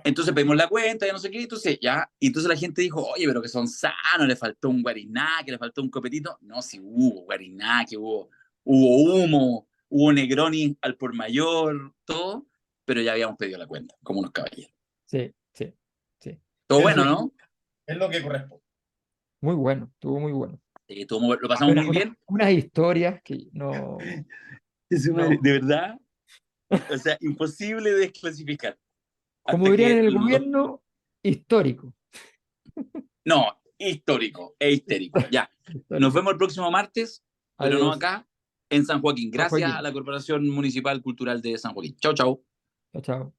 entonces pedimos la cuenta, ya no sé qué. Entonces la gente dijo, oye, pero que son sanos, le faltó un guarinaque, le faltó un copetito. No, sí hubo guarinaque, hubo humo, hubo Negroni al por mayor, todo, pero ya habíamos pedido la cuenta, como unos caballeros. Sí. Todo bueno, ¿no? Es lo que corresponde. Muy bueno, estuvo muy bueno. Lo pasamos muy bien. Unas historias que no. De verdad, o sea, imposible de desclasificar. Como dirían en el gobierno, histórico. No, histórico e histérico. Ya. Nos vemos el próximo martes, pero no acá, en San Joaquín. Gracias a la Corporación Municipal Cultural de San Joaquín. Chao. Chao.